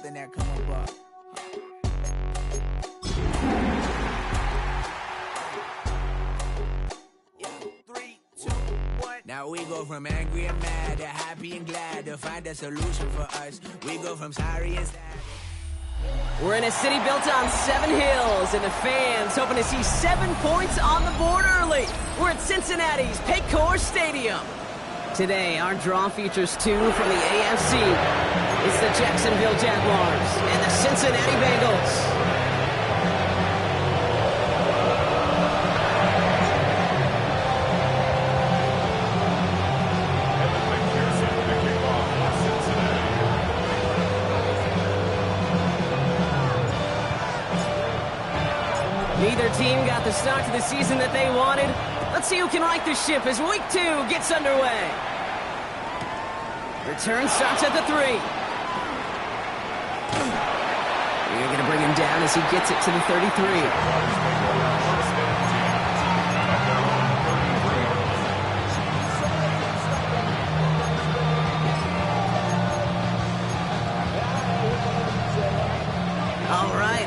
something that come up. Now we go from angry and mad to happy and glad to find a solution for us. We go from sorry and sad. We're in a city built on 7 hills, and the fans hoping to see 7 points on the board early. We're at Cincinnati's Paycor Stadium. Today, our draw features 2 from the AFC. It's the Jacksonville Jaguars and the Cincinnati Bengals. Neither team got the start to the season that they wanted. Let's see who can right the ship as Week 2 gets underway. Return starts at the 3. You're going to bring him down as he gets it to the 33.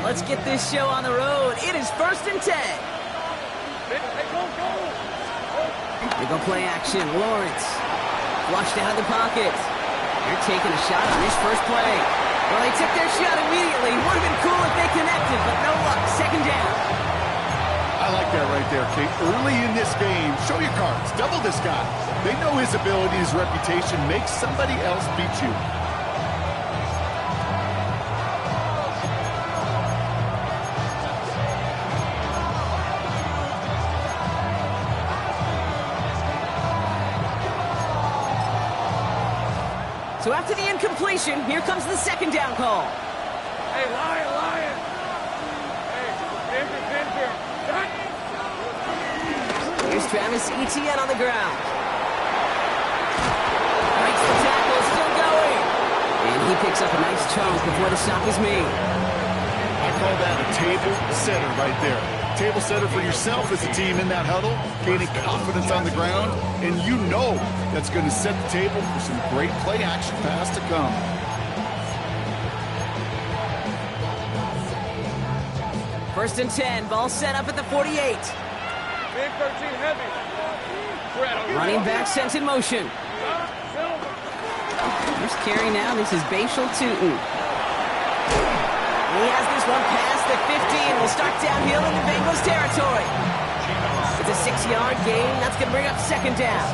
Let's get this show on the road. It is 1st and 10. They go play action. Lawrence. Flushed out of the pocket. They're taking a shot on his first play. Well, they took their shot immediately. Would have been cool if they connected, but no luck. 2nd down. I like that right there, Kate. Early in this game, show your cards. Double this guy. They know his ability, his reputation. Make somebody else beat you. So after the incompletion, here comes the 2nd down call. Hey, Lion! Hey, Denver. Here's Travis Etienne on the ground. Breaks the tackle, still going. And he picks up a nice chunk before the stop is made. I call that a table setter right there. Table setter for yourself as a team in that huddle, gaining confidence on the ground, and you know that's going to set the table for some great play action pass to come. First and 10, ball set up at the 48. Big 13 heavy. Running back sent in motion. Here's carry now. This is Bashal Tootin. He has this one past the 15. Will start downhill in the Bengals territory. It's a 6-yard gain. That's going to bring up 2nd down.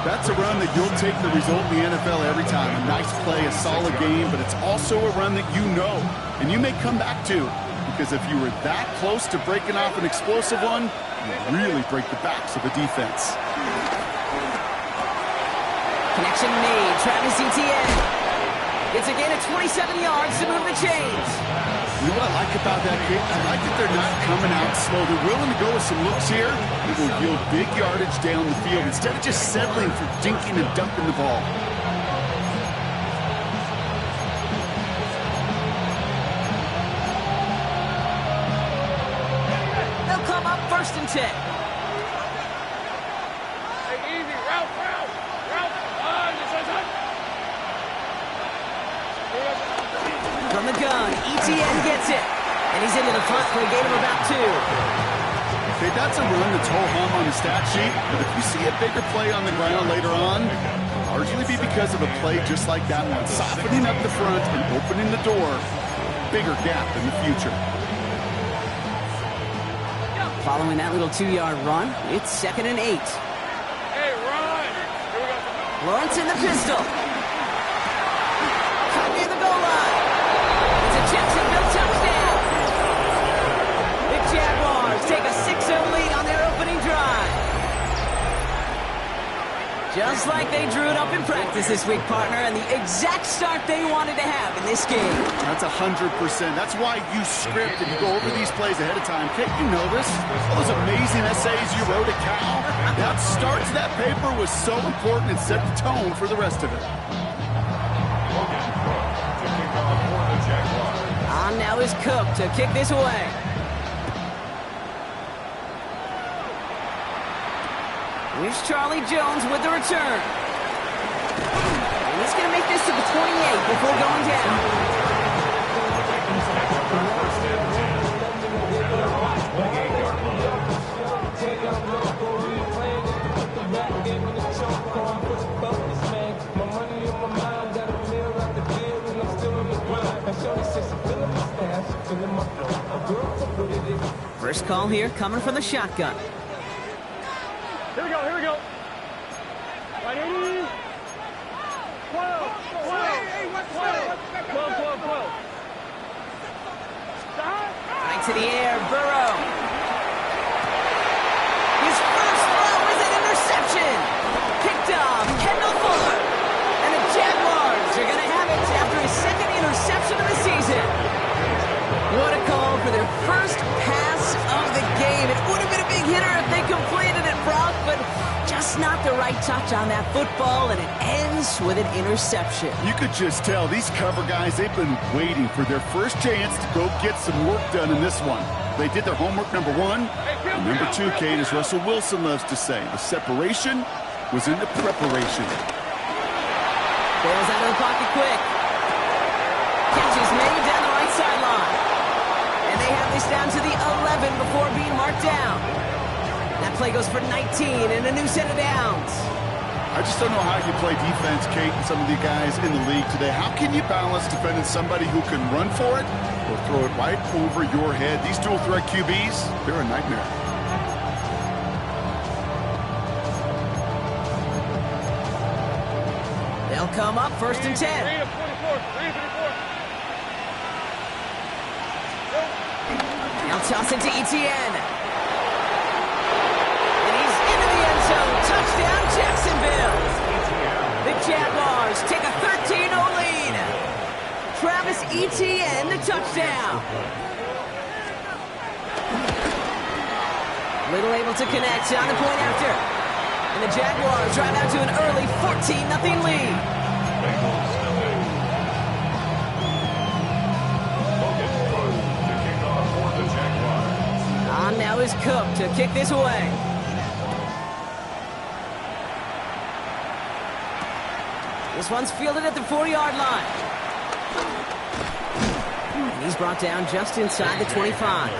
That's a run that you'll take the result in the NFL every time. A nice play, a solid game, but it's also a run that you know and you may come back to, because if you were that close to breaking off an explosive one, you really break the backs of the defense. Connection made. Travis Etienne. It's a gain of 27 yards to move the chains. You know what I like about that kick? I like that they're not coming out slow. They're willing to go with some looks here. It will yield big yardage down the field instead of just settling for dinking and dumping the ball. They'll come up 1st and 10. Hey, easy. Route. From the gun, Etienne gets it. And he's into the front for a gain of about 2. Okay, that's a run that's ho-hum on the stat sheet, but if you see a bigger play on the ground later on, it'll largely be because of a play just like that one, softening up the front and opening the door, bigger gap in the future. Following that little 2-yard run, it's 2nd and 8. Hey, run! Lawrence in the pistol. Near the goal line. It's a Jacksonville touchdown. The Jaguars take a 6-0 lead on their opening drive. Just like they drew it up in practice this week, partner, and the exact start they wanted to have in this game. That's 100%. That's why you script and you go over these plays ahead of time. Can't you know this? All those amazing essays you wrote at Cal? That start to that paper was so important and set the tone for the rest of it. On now is Cook to kick this away. Here's Charlie Jones with the return. And he's going to make this to the 28 before going down. First call here coming from the shotgun. Here we go, here we go. 180. 12, 12. Stop. Right to the air, Burrow. His first throw is an interception. Picked off, Kendall Fuller. And the Jaguars are going to have it after his second interception of the season. What a call for their first pass of the game. It would have been a big hitter if they completed it, Brock, but just not the right touch on that football, and it ends with an interception. You could just tell these cover guys, they've been waiting for their first chance to go get some work done in this one. They did their homework, number one. And number two, Kate, as Russell Wilson loves to say, the separation was in the preparation. Bails out of the pocket quick. Catch is made down the right sideline. And they have this down to the 11 before being marked down. That play goes for 19 and a new set of downs. I just don't know how you play defense, Kate, and some of the guys in the league today. How can you balance defending somebody who can run for it or throw it right over your head? These dual threat QBs, they're a nightmare. They'll come up first and 10. Now toss it to Etienne. And he's into the end zone. Touchdown, Jacksonville. The Jaguars take a 13-0 lead. Travis Etienne, the touchdown. Little able to connect on the point after. And the Jaguars drive out to an early 14-0 lead. On now is Cook to kick this away. This one's fielded at the 4-yard line. And he's brought down just inside the 25.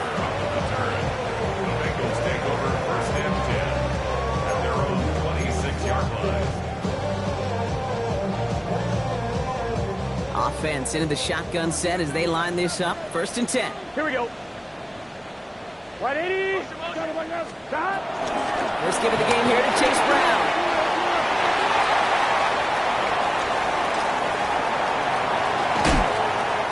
Bengals take over first and 10 at their own 26-yard line. Offense into the shotgun set as they line this up. First and 10. Here we go. 180. Stop. Let's give it the game here to Chase Brown.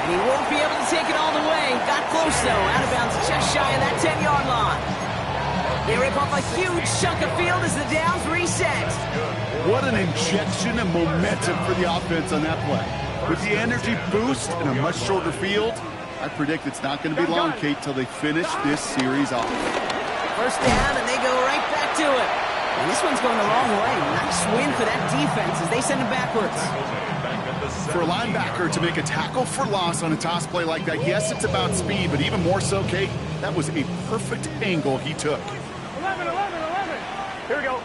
And he won't be able to take it all the way. Got close, though. Out of bounds just shy of that 10-yard line. They rip off a huge chunk of field as the downs reset. What an injection of momentum for the offense on that play. With the energy boost and a much shorter field, I predict it's not going to be long, Kate, till they finish this series off. First down, and they go right back to it. And this one's going the wrong way. Nice win for that defense as they send it backwards. For a linebacker to make a tackle for loss on a toss play like that, yes, it's about speed, but even more so, Kate, that was a perfect angle he took. 11. Here we go.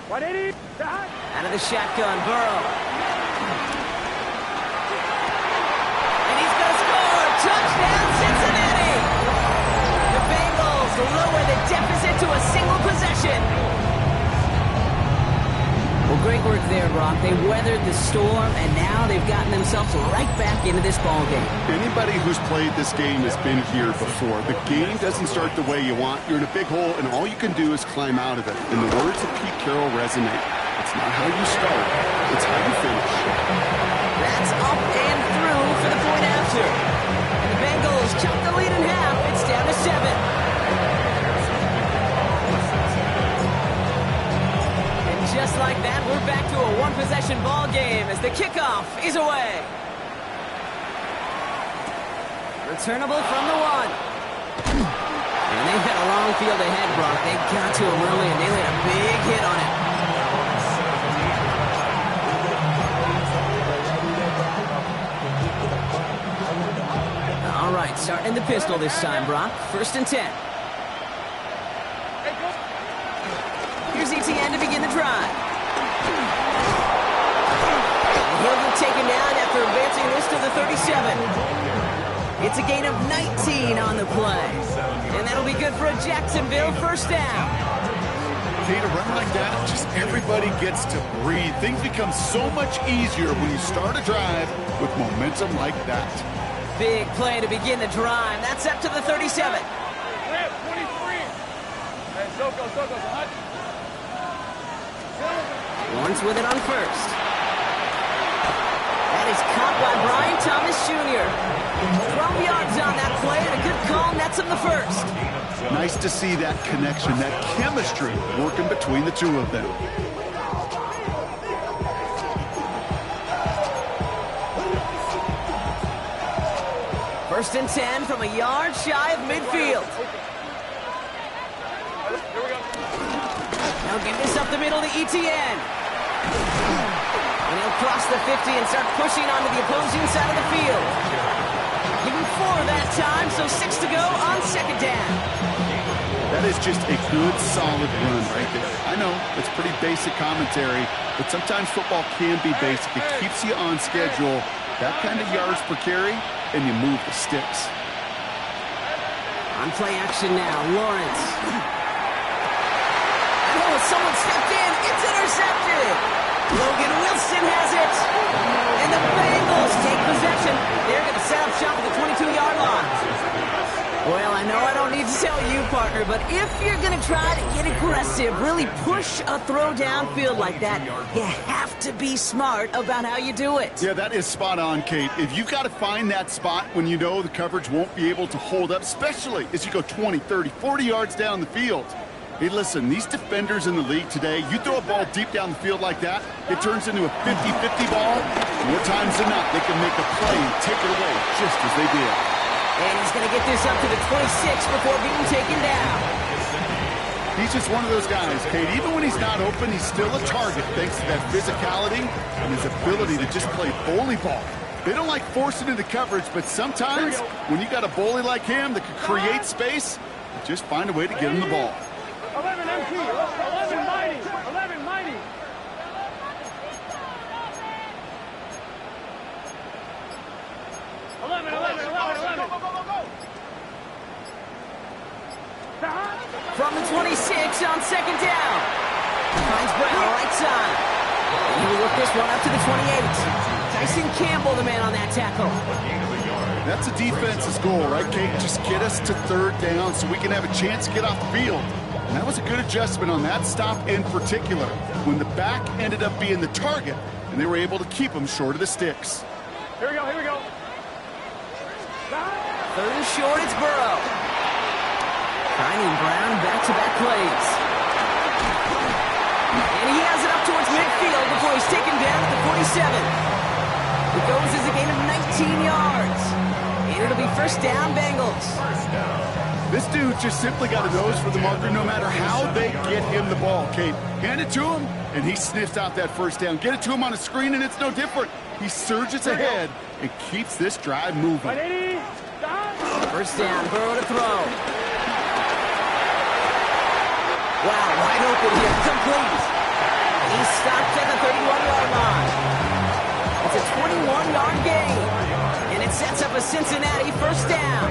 180. Out of the shotgun, Burrow. And he's going to score. Touchdown, Cincinnati. The Bengals lower the deficit to a single possession. Well, great work there, Brock. They weathered the storm, and now they've gotten themselves right back into this ballgame. Anybody who's played this game has been here before. The game doesn't start the way you want. You're in a big hole, and all you can do is climb out of it. And the words of Pete Carroll resonate. It's not how you start, it's how you finish. That's up and through for the point after. And the Bengals chop the lead in half. It's down to 7. Just like that, we're back to a one-possession ball game as the kickoff is away. Returnable from the 1. And they've got a long field ahead, Brock. They got to him early, and they laid a big hit on it. All right, starting in the pistol this time, Brock. First and 10. Here's Etienne to begin the drive. He'll get taken down after advancing this to the 37. It's a gain of 19 on the play. And that'll be good for a Jacksonville first down. Kate, a run like that, just everybody gets to breathe. Things become so much easier when you start a drive with momentum like that. Big play to begin the drive. That's up to the 37. Rip, 23. Hey, Soko, hot. Lawrence with it on first. That is caught by Brian Thomas Jr. 12 yards on that play, and a good call nets him the first. Nice to see that connection, that chemistry working between the two of them. First and 10 from a yard shy of midfield. Here we go. Now give this up the middle to ETN. And he'll cross the 50 and start pushing onto the opposing side of the field. Give him 4 that time, so 6 to go on second down. That is just a good, solid run right there. I know, it's pretty basic commentary, but sometimes football can be basic. It keeps you on schedule, that kind of yards per carry, and you move the sticks. On play action now, Lawrence. Oh, someone stepped in. It's intercepted. Logan Wilson has it. And the Bengals take possession. They're going to set up shop at the 22-yard line. Well, I know I don't need to tell you, partner, but if you're going to try to get aggressive, really push a throw downfield like that, you have to be smart about how you do it. Yeah, that is spot on, Kate. If you've got to find that spot when you know the coverage won't be able to hold up, especially as you go 20, 30, 40 yards down the field. Hey, listen, these defenders in the league today, you throw a ball deep down the field like that, it turns into a 50-50 ball. More times than not, they can make a play and take it away just as they did. And he's going to get this up to the 26 before being taken down. He's just one of those guys, Kate. Even when he's not open, he's still a target thanks to that physicality and his ability to just play bully ball. They don't like forcing into coverage, but sometimes when you got a bully like him that can create space, just find a way to get him the ball. 11 MT, 11 mighty, 11 mighty. 11. From the 26 on second down. Finds Brown right side. And he will look this one up to the 28. Tyson Campbell, the man on that tackle. That's a defense's goal, right, Kate? Just get us to third down so we can have a chance to get off the field. And that was a good adjustment on that stop in particular, when the back ended up being the target, and they were able to keep him short of the sticks. Here we go. Third and short, it's Burrow. Finding Brown back-to-back plays. And he has it up towards midfield before he's taken down at the 47. It goes as a gain of 19 yards. And it'll be first down, Bengals. This dude just simply got a nose for the marker no matter how they get him the ball, Kate. Hand it to him, and he sniffs out that first down. Get it to him on a screen, and it's no different. He surges ahead and keeps this drive moving. 180. First down, Burrow to throw. Wow, wide open here, complete. He's stopped at the 31-yard line. It's a 21-yard gain, and it sets up a Cincinnati first down.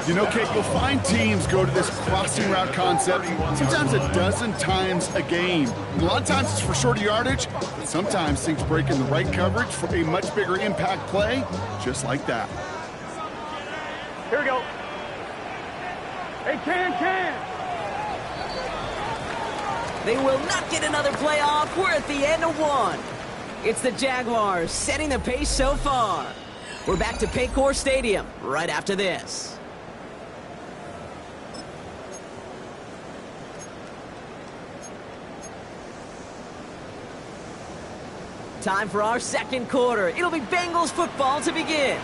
You know, Kate, you'll find teams go to this crossing route concept sometimes a dozen times a game. A lot of times it's for shorter yardage, but sometimes things break in the right coverage for a much bigger impact play, just like that. Here we go. Hey, can. They will not get another play off. We're at the end of one. It's the Jaguars setting the pace so far. We're back to Paycor Stadium right after this. Time for our second quarter. It'll be Bengals football to begin.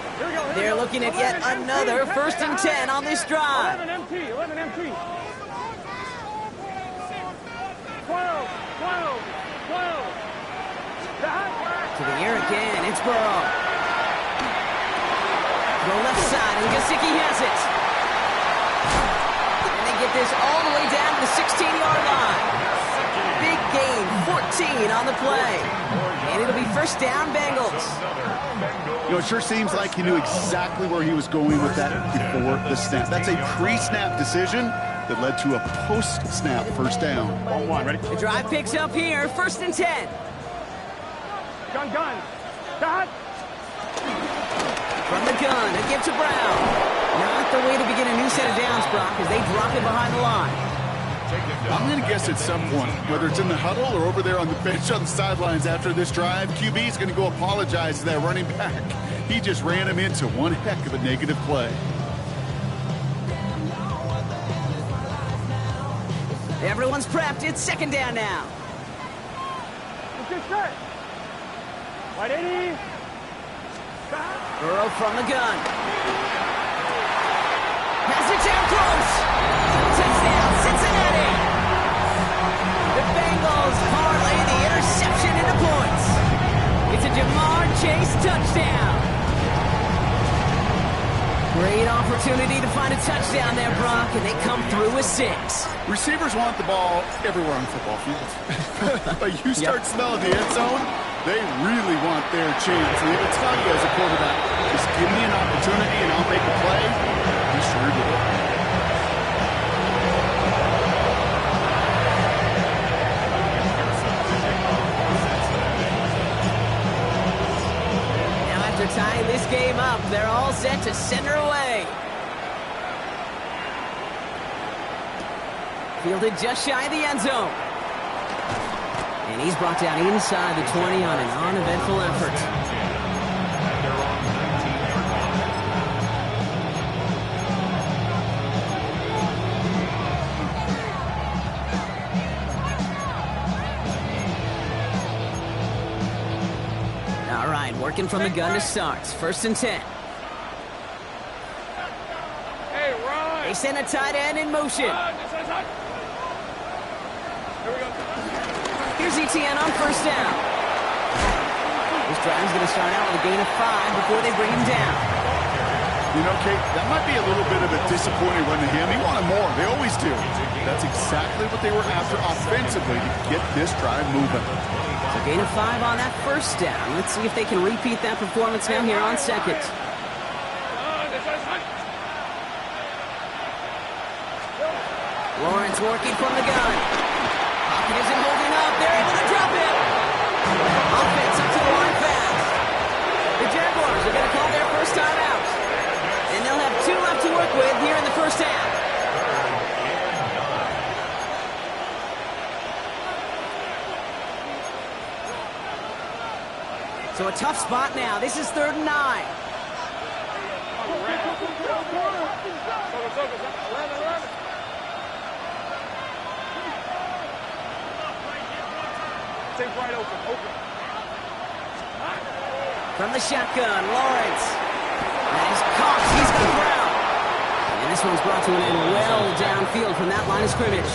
They're looking at yet another first and 10 on this drive. 11 MT. 12. To the air again, it's Burrow. To the left side, and Gesicki has it. And they get this all the way down to the 16-yard line. Big gain, 14 on the play. And it'll be first down, Bengals. You know, it sure seems like he knew exactly where he was going with that before the snap. That's a pre-snap decision that led to a post-snap first down. 1-1, ready? The drive picks up here, first and 10. Gun. Dot. From the gun, a give to Brown. Not the way to begin a new set of downs, Brock, as they drop it behind the line. I'm going to guess at some point, whether it's in the huddle or over there on the bench on the sidelines after this drive, QB is going to go apologize to that running back. He just ran him into one heck of a negative play. Everyone's prepped. It's second down now. Get set. Right, 80. Burrow from the gun. Has it down close. Touchdown, Cincinnati. The Bengals parlay the interception into points. It's a Jamar Chase touchdown. Great opportunity to find a touchdown there, Brock, and they come through with 6. Receivers want the ball everywhere on football fields. But you start smelling the end zone, they really want their chance. And they will tell you as a quarterback, just give me an opportunity and I'll make a play. He sure did. After tying this game up, they're all set to send her away. Fielded just shy of the end zone. And he's brought down inside the 20 on an uneventful effort. Working from the gun to start. First and 10. Hey, Ryan. They send a tight end in motion. Here we go. Here's ETN on first down. This drive's going to start out with a gain of 5 before they bring him down. You know, Kate, that might be a little bit of a disappointing run to him. He wanted more. They always do. That's exactly what they were after offensively to get this drive moving. So gain of 5 on that first down. Let's see if they can repeat that performance now here on second. Lawrence working from the gun. Pocket isn't holding up. They're able to drop it. Offense up to the line fast. The Jaguars are going to call their first time out. And they'll have 2 left to work with here in the first half. So a tough spot now. This is 3rd and 9. Take right open. From the shotgun, Lawrence. Nice caught. He's got the ground. And this one's brought to an end well downfield from that line of scrimmage.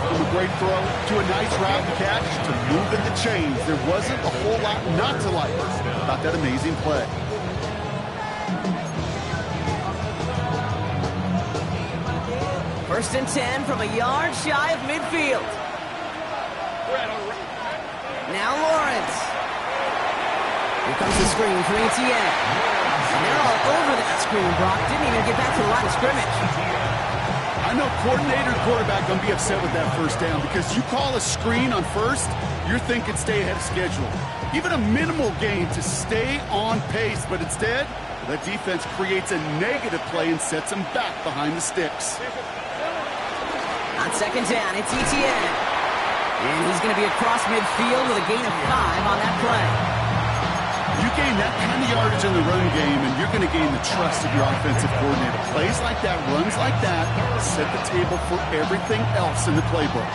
From a great throw to a nice route catch to moving the chains. There wasn't a whole lot not to like about that amazing play. First and 10 from a yard shy of midfield. Now Lawrence. Here comes the screen for ETN. And they're all over that screen, Brock. Didn't even get back to the line of scrimmage. I know coordinator and quarterback going to be upset with that first down because you call a screen on first, you're thinking stay ahead of schedule. Even a minimal gain to stay on pace, but instead, the defense creates a negative play and sets them back behind the sticks. On second down, it's ETN. And he's going to be across midfield with a gain of 5 on that play. You gain that kind of yardage in the run game, and you're going to gain the trust of your offensive coordinator. Plays like that, runs like that, set the table for everything else in the playbook.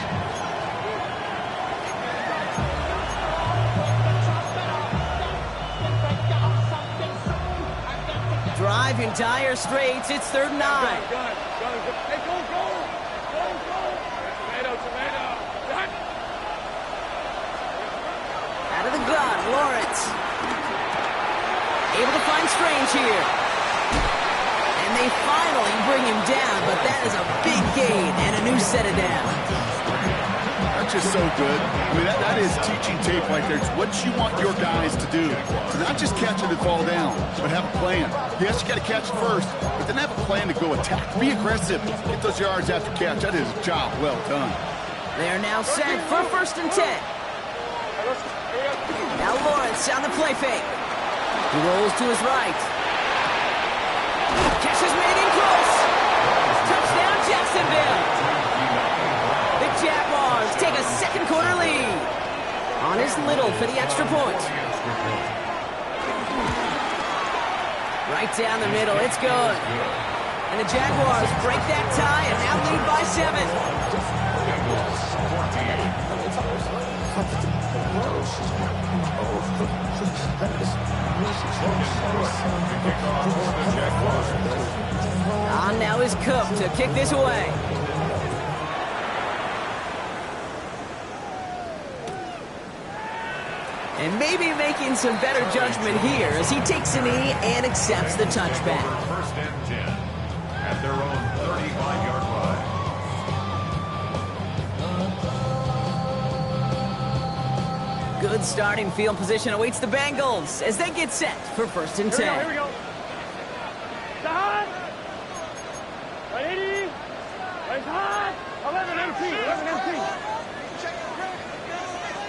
Drive in dire straits. It's 3rd and 9. Hey, go. Tomato. Out of the gun, Lawrence. Able to find Strange here. And they finally bring him down, but that is a big gain and a new set of downs. That's just so good. I mean, that is teaching tape right there. It's what you want your guys to do. To not just catch it and fall down, but have a plan. Yes, you got to catch it first, but then have a plan to go attack. Be aggressive. Get those yards after catch. That is a job well done. They are now set for 1st and 10. Now Lawrence on the play fake. He rolls to his right. Catch This is made in close. Touchdown, Jacksonville. The Jaguars take a second quarter lead. On his Little for the extra point. Right down the middle, it's good. And the Jaguars break that tie and now lead by 7. On now is Cook to kick this away. And maybe making some better judgment here as he takes a knee and accepts the touchback. First and 10 at their own 35-yard line. Good starting field position awaits the Bengals as they get set for first and 10. Here we go. Side. 180. Right side. 11 MT. 11 MT.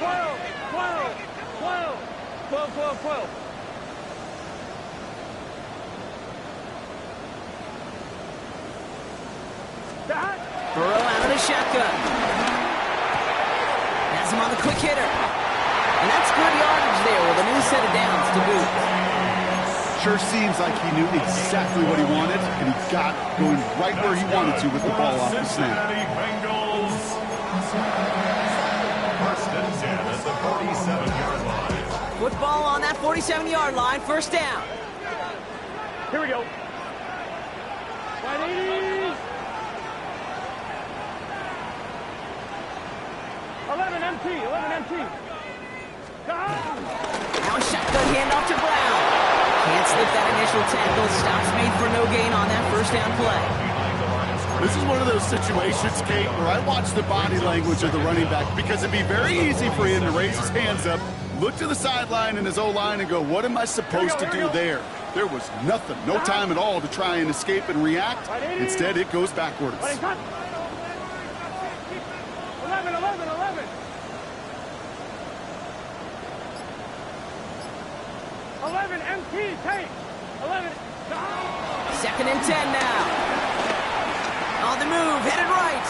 12. 12. 12. 12. 12. 12. Side. Burrow out of the shotgun. Has him on the quick hitter. And that's good yardage there with a new set of downs to boot. Sure seems like he knew exactly what he wanted, and he got going right where he wanted to with the ball off the snap. Cincinnati Bengals. First and 10 at the 47-yard line. Football on that 47-yard line, first down. Here we go. 180. 11 MT. 11 MT. Now a shotgun handoff to Brown. Can't slip that initial tackle. Stops made for no gain on that first down play. This is one of those situations, Kate, where I watch the body language of the running back because it'd be very easy for him to raise his hands up, look to the sideline in his O-line and go, what am I supposed to do there? There was nothing, no time at all to try and escape and react. Instead, it goes backwards. 11, 11, 11. 11 MT, take. 11. Second and 10 now. On the move, headed right.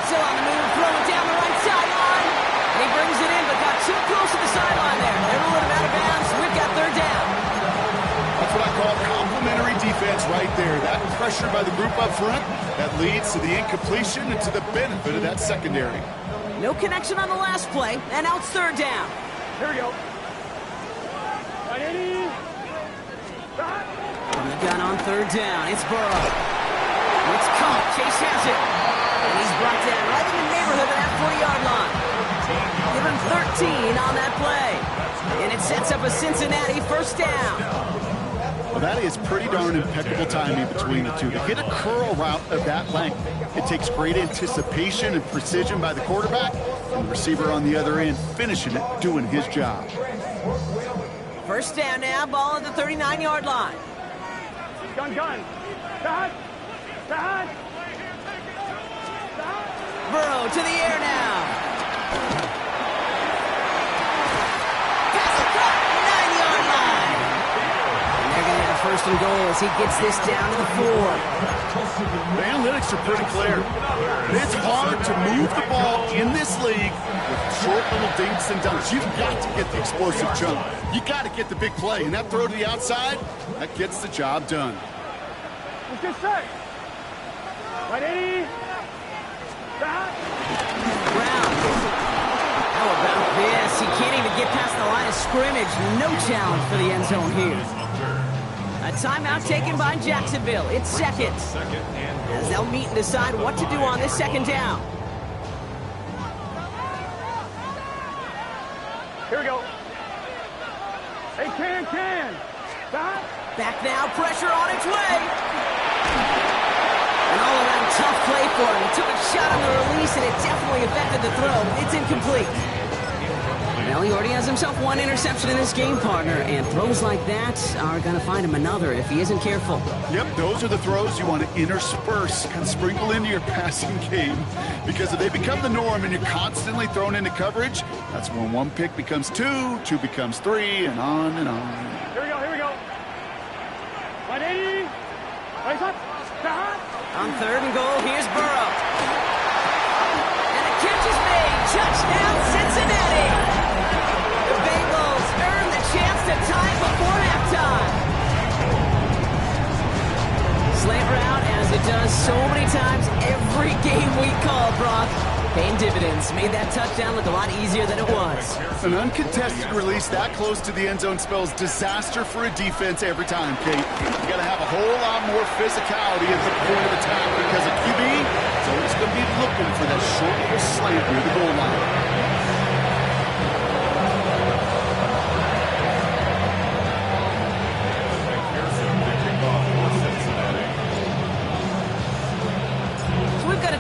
Still on the move, throwing down the right sideline. And he brings it in, but got too close to the sideline there. Never would have out of bounds. We've got third down. That's what I call complimentary defense right there. That pressure by the group up front, that leads to the incompletion and to the benefit of that secondary. No connection on the last play, and now it's third down. Here we go. 180. From the gun on third down, it's Burrow. It's caught. Chase has it. And he's brought down right in the neighborhood of that 40-yard line. Give him 13 on that play. And it sets up a Cincinnati first down. Well, that is pretty darn impeccable timing between the two. To hit a curl route of that length, it takes great anticipation and precision by the quarterback, and the receiver on the other end finishing it, doing his job. First down now, ball at the 39-yard line. Gun. Side. Burrow to the air now. Pass it cut, 9-yard line. And they're going to have first and goal as he gets this down to the 4. The analytics are pretty clear. It's hard to move the ball in this league with short little dinks and dunks. You've got to get the explosive jump. You got to get the big play. And that throw to the outside, that gets the job done. Let's get set. 180. Brown. How about this? He can't even get past the line of scrimmage. No challenge for the end zone here. A timeout taken by Jacksonville. It's second. As they'll meet and decide what to do on this second down. Here we go. Hey, can. Stop. Back now, pressure on its way. An all-around tough play for him. He took a shot on the release, and it definitely affected the throw. It's incomplete. Well, he already has himself one interception in this game, partner, and throws like that are going to find him another if he isn't careful. Yep, those are the throws you want to intersperse and sprinkle into your passing game, because if they become the norm and you're constantly thrown into coverage, that's when one pick becomes two becomes three, and on and on. Here we go. 180. On 3rd and goal, here's Burrow. And the catch is made. Touchdown, Cincinnati. The Bengals earn the chance to tie before halftime. Slant route, as it does so many times every game we call, Brock. Paying dividends. Made that touchdown look a lot easier than it was. An uncontested release that close to the end zone spells disaster for a defense every time, Kate. You got to have a whole lot more physicality at the point of attack because a QB is always going to be looking for that short little slant near the goal line.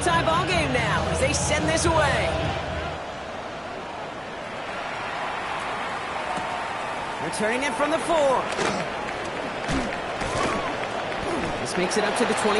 Tie ball game now as they send this away. Returning it from the 4. This makes it up to the 25.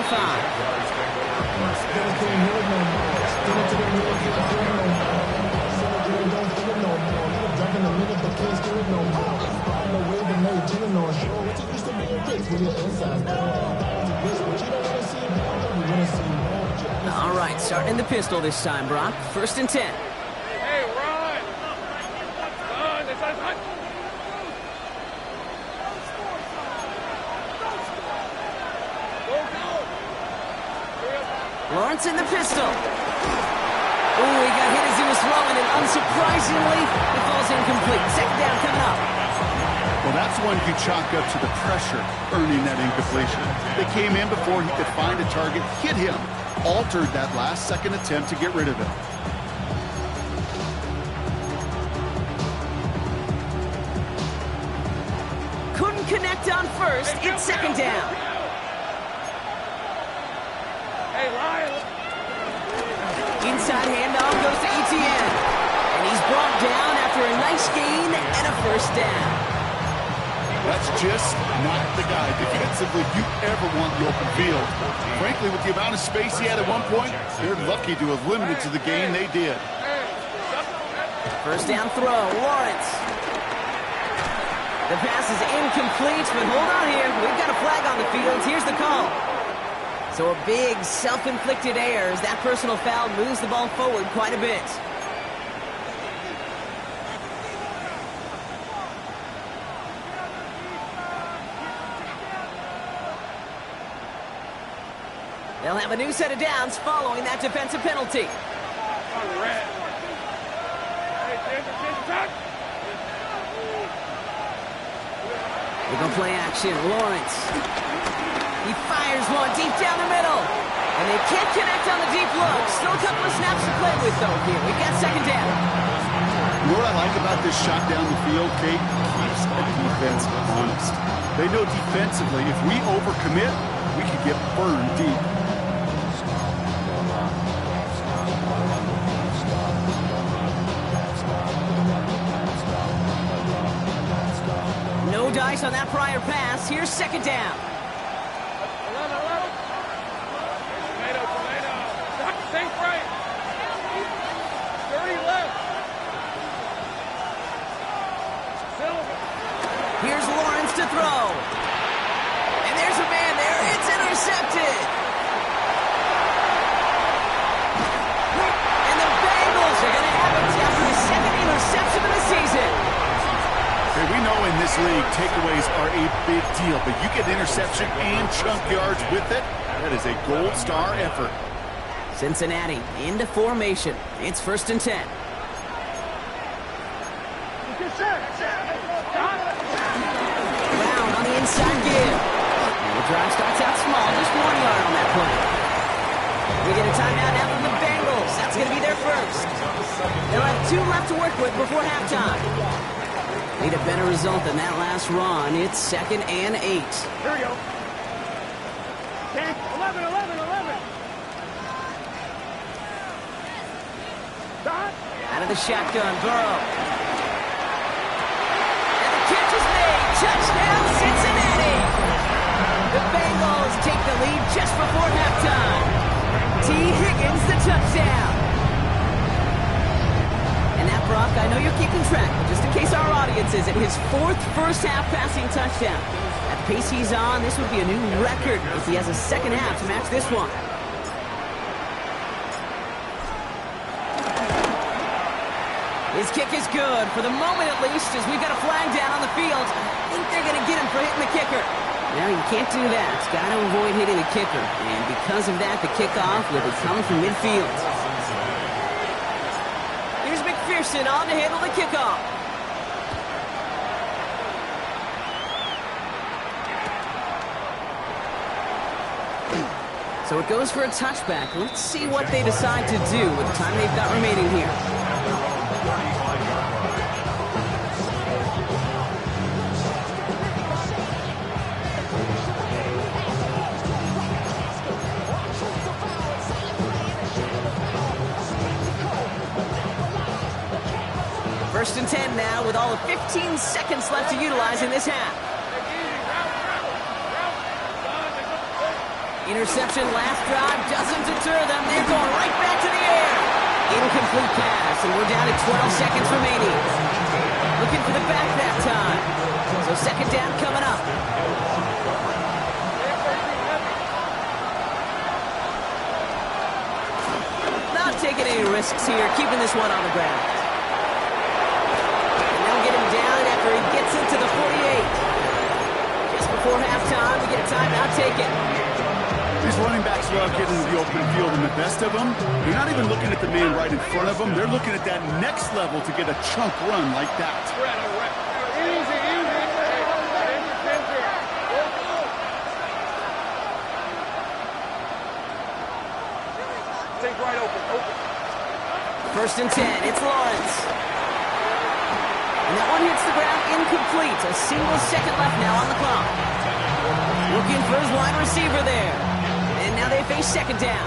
All right, starting in the pistol this time, Brock. 1st and 10. Hey, run! Lawrence in the pistol. Oh, he got hit as he was throwing, and unsurprisingly, it falls incomplete. 2nd down coming up. Well, that's one you chalk up to the pressure earning that incompletion. They came in before he could find a target, hit him, altered that last-second attempt to get rid of it. Couldn't connect on 1st. It's 2nd down. Hey, Lyle! Inside handoff goes to ETN. And he's brought down after a nice gain and a 1st down. That's just not the guy defensively you ever want the open field. Frankly, with the amount of space he had at one point, they're lucky to have limited to the game they did. 1st down throw, Lawrence. The pass is incomplete, but hold on here. We've got a flag on the field. Here's the call. So a big self-inflicted error as that personal foul moves the ball forward quite a bit. They'll have a new set of downs following that defensive penalty. They go play action. Lawrence. He fires one deep down the middle. And they can't connect on the deep look. Still a couple of snaps to play with, though, here. We've got 2nd down. You know what I like about this shot down the field, Kate? Keeps the defense honest. They know defensively, if we overcommit, we could get burned deep. No dice on that prior pass. Here's 2nd down. 11. Tomato. Think right. 30 left. Silver. Here's Lawrence to throw. And there's a man there. It's intercepted. And the Bengals are going to have it after his 2nd interception of the season. Hey, we know in this league, takeaways are a big deal, but you get interception and chunk yards with it, that is a gold star effort. Cincinnati into formation. It's 1st and 10. Brown on the inside give. And the drive starts out small, just 1 yard on that play. We get a timeout now from the Bengals. That's going to be their 1st. They'll have 2 left to work with before halftime. Need a better result than that last run. It's 2nd and 8. Here we go. 11. Out of the shotgun, Burrow. And the catch is made. Touchdown, Cincinnati. The Bengals take the lead just before halftime. T. Higgins, the touchdown. And that Brock. I know you're keeping track, but just in case our audience isn't, his 4th first-half passing touchdown. At the pace he's on, this would be a new record if he has a second half to match this one. His kick is good, for the moment at least, as we've got a flag down on the field. I think they're going to get him for hitting the kicker. No, you can't do that. He's got to avoid hitting the kicker. And because of that, the kickoff will be coming from midfield. Here's McPherson on to handle the kickoff. So it goes for a touchback. Let's see what they decide to do with the time they've got remaining here. First and 10 now with all of 15 seconds left to utilize in this half. Interception last drive doesn't deter them. They're going right back to the air. Incomplete pass, and we're down to 12 seconds remaining. Looking for the back that time. So second down coming up. Not taking any risks here, keeping this one on the ground. Get him down after he gets into the 48. Just before halftime, we get a timeout taken. These running backs love getting into the open field, and the best of them, they're not even looking at the man right in front of them. They're looking at that next level to get a chunk run like that. Take right open. First and 10, it's Lawrence. And that one hits the ground incomplete. A single second left now on the clock. Looking for his wide receiver there. And now they face second down.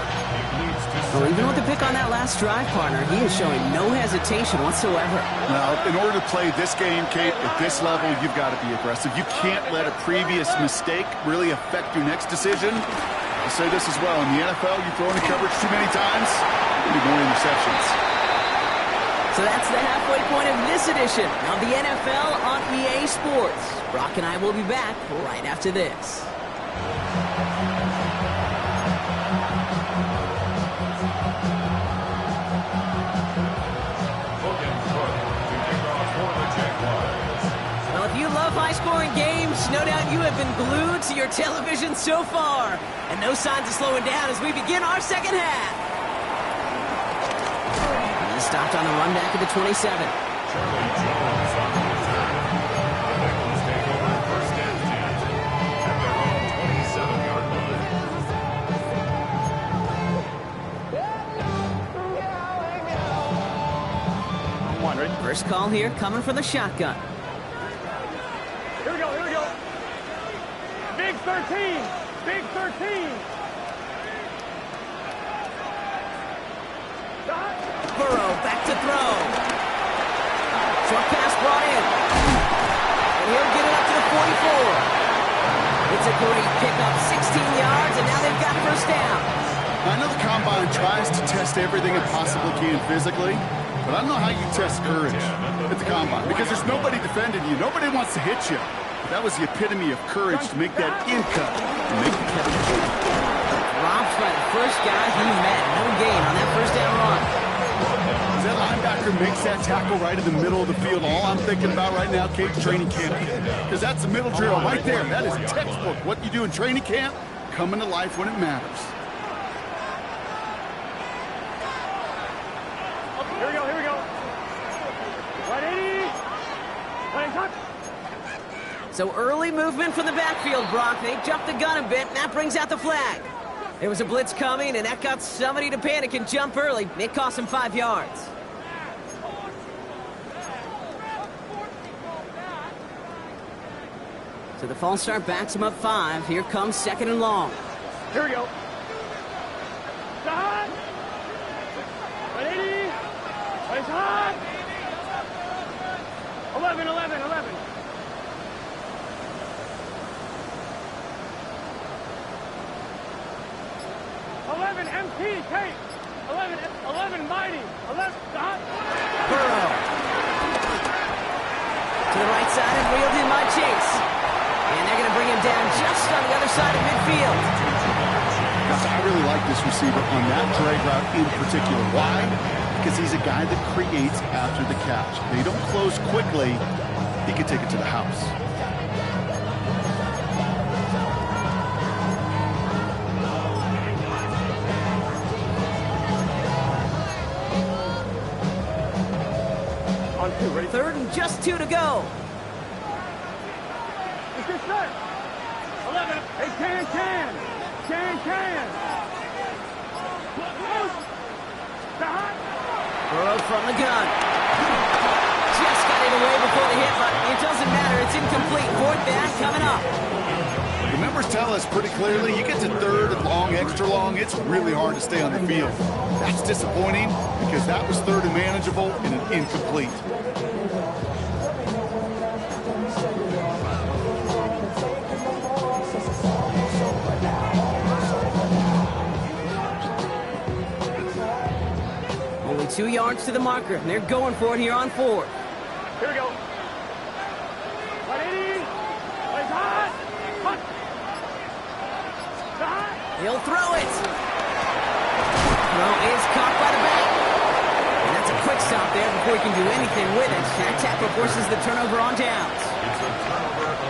Well, even with the pick on that last drive, partner, he is showing no hesitation whatsoever. Now, in order to play this game, Kate, at this level, you've got to be aggressive. You can't let a previous mistake really affect your next decision. I'll say this as well. In the NFL, you throw into coverage too many times, there'll be more interceptions. So that's the halfway point of this edition of the NFL on EA Sports. Brock and I will be back right after this. Well, if you love high-scoring games, no doubt you have been glued to your television so far. And no signs of slowing down as we begin our second half. Stopped on the run back at the 27. Charlie Jones on the return. The Bengals take over first and 10 at their own 27-yard line. First call here coming from the shotgun. Here we go. Big 13. Burrow back to throw. Short pass brought in. And he'll get it up to the 44. It's a great pickup, 16 yards, and now they've got first down. I know the Combine tries to test everything it possibly can physically, but I don't know how you test courage at the Combine, because there's nobody defending you. Nobody wants to hit you. But that was the epitome of courage to make that in cut and make the catch. Dropped by the first guy he met. No gain on that first down run. As that linebacker makes that tackle right in the middle of the field, all I'm thinking about right now, Kate, training camp. Because that's the middle drill right there. That is textbook. What you do in training camp, coming to life when it matters. Here we go. Right 80. Running touch. So early movement from the backfield, Brock. They jumped the gun a bit, and that brings out the flag. There was a blitz coming, and that got somebody to panic and jump early. It cost him 5 yards. So the false start backs him up 5. Here comes second and long. Here we go. Shot. 180. Nice hot. 11. 11 MT, Kate. 11 mighty. 11 dot. Burrow to the right side and reeled in by Chase. And they're going to bring him down just on the other side of midfield. Guys, I really like this receiver on that drag route in particular. Why? Because he's a guy that creates after the catch. They don't close quickly. He can take it to the house. On 2, ready? 3rd and just 2 to go. It's this set. 11. Hey, can. Burrow from the gun. Just got it away before the hit, but it doesn't matter. It's incomplete. 4th down coming up. The members tell us pretty clearly, you get to 3rd and long, extra long, it's really hard to stay on the field. That's disappointing because that was 3rd and manageable and an incomplete. Only 2 yards to the marker, and they're going for it here on 4th. Here we go. 180. Plays hot. Hot. He'll throw it. Throw is caught by the back. And that's a quick stop there before he can do anything with it. That tackle forces the turnover on downs.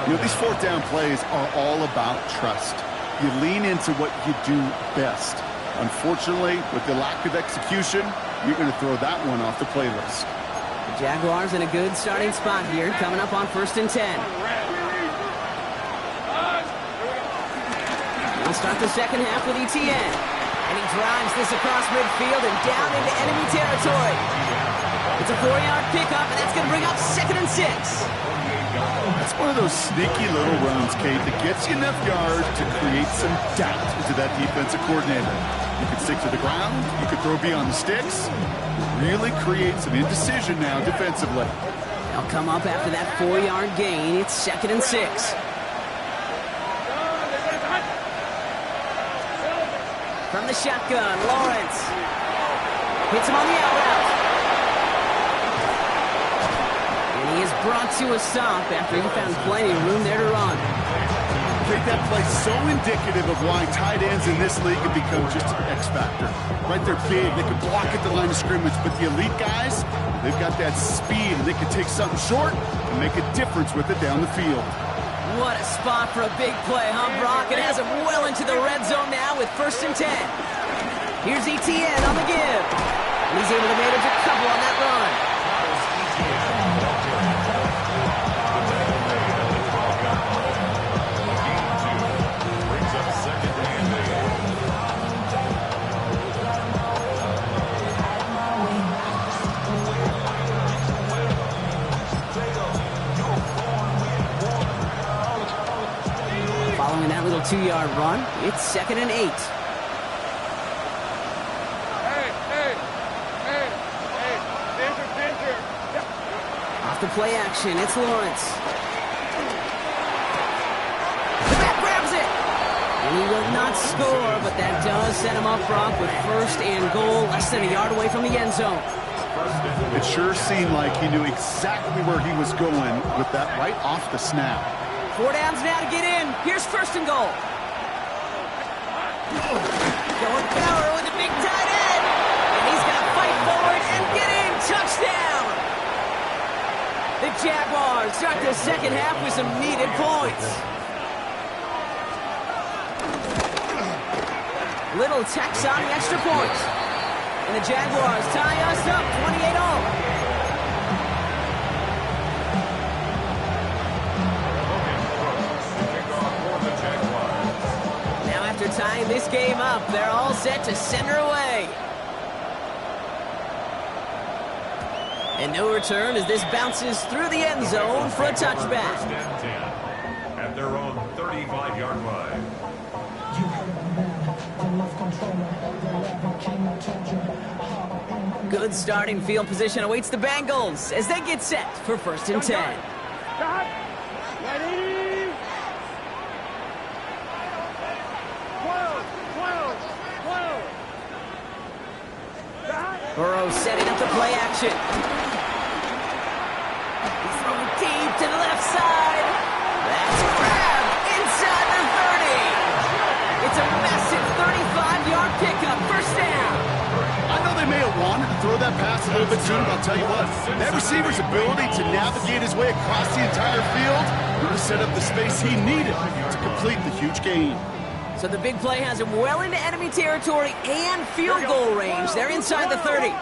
You know, these 4th down plays are all about trust. You lean into what you do best. Unfortunately, with the lack of execution, you're going to throw that one off the playlist. The Jaguars in a good starting spot here, coming up on 1st and 10. We'll start the second half with ETN. And he drives this across midfield and down into enemy territory. It's a 4-yard pickup, and that's going to bring up 2nd and 6. That's one of those sneaky little runs, Kate, that gets you enough yards to create some doubt into that defensive coordinator. You can stick to the ground. You can throw beyond the sticks. Really create some indecision now defensively. They'll come up after that 4-yard gain. It's 2nd and 6. From the shotgun, Lawrence. Hits him on the out route. And he is brought to a stop after he found plenty of room there to run. Kate, that play so indicative of why tight ends in this league have become just an X factor. Right, they're big, they can block at the line of scrimmage, but the elite guys, they've got that speed, and they can take something short and make a difference with it down the field. What a spot for a big play, huh, Brock? It has him well into the red zone now with 1st and 10. Here's ETN on the give. And he's able to manage a couple on that run. Brings up 2nd and 8. Following that little 2-yard run, it's 2nd and 8. Off the play action, it's Lawrence. The back grabs it! And he will not score, but that does set him up, Brock, with 1st and goal, less than a yard away from the end zone. It sure seemed like he knew exactly where he was going with that right off the snap. 4 downs now to get in. Here's 1st and goal. Going power with a big tight end. And he's going to fight forward and get in. Touchdown! The Jaguars start the second half with some needed points. Little tax on the extra point. And the Jaguars tie us up 28-all. Now after tying this game up, they're all set to send her away. And no return as this bounces through the end zone for a touchback. 1st and 10 at their own 35-yard line. Good starting field position awaits the Bengals as they get set for 1st and 10. Ready? 12. Burrow setting up the play action. He's throwing deep to little bit sooner, but I'll tell you what, that receiver's ability to navigate his way across the entire field really set up the space he needed to complete the huge gain. So the big play has him well into enemy territory and field goal range. They're inside the 30.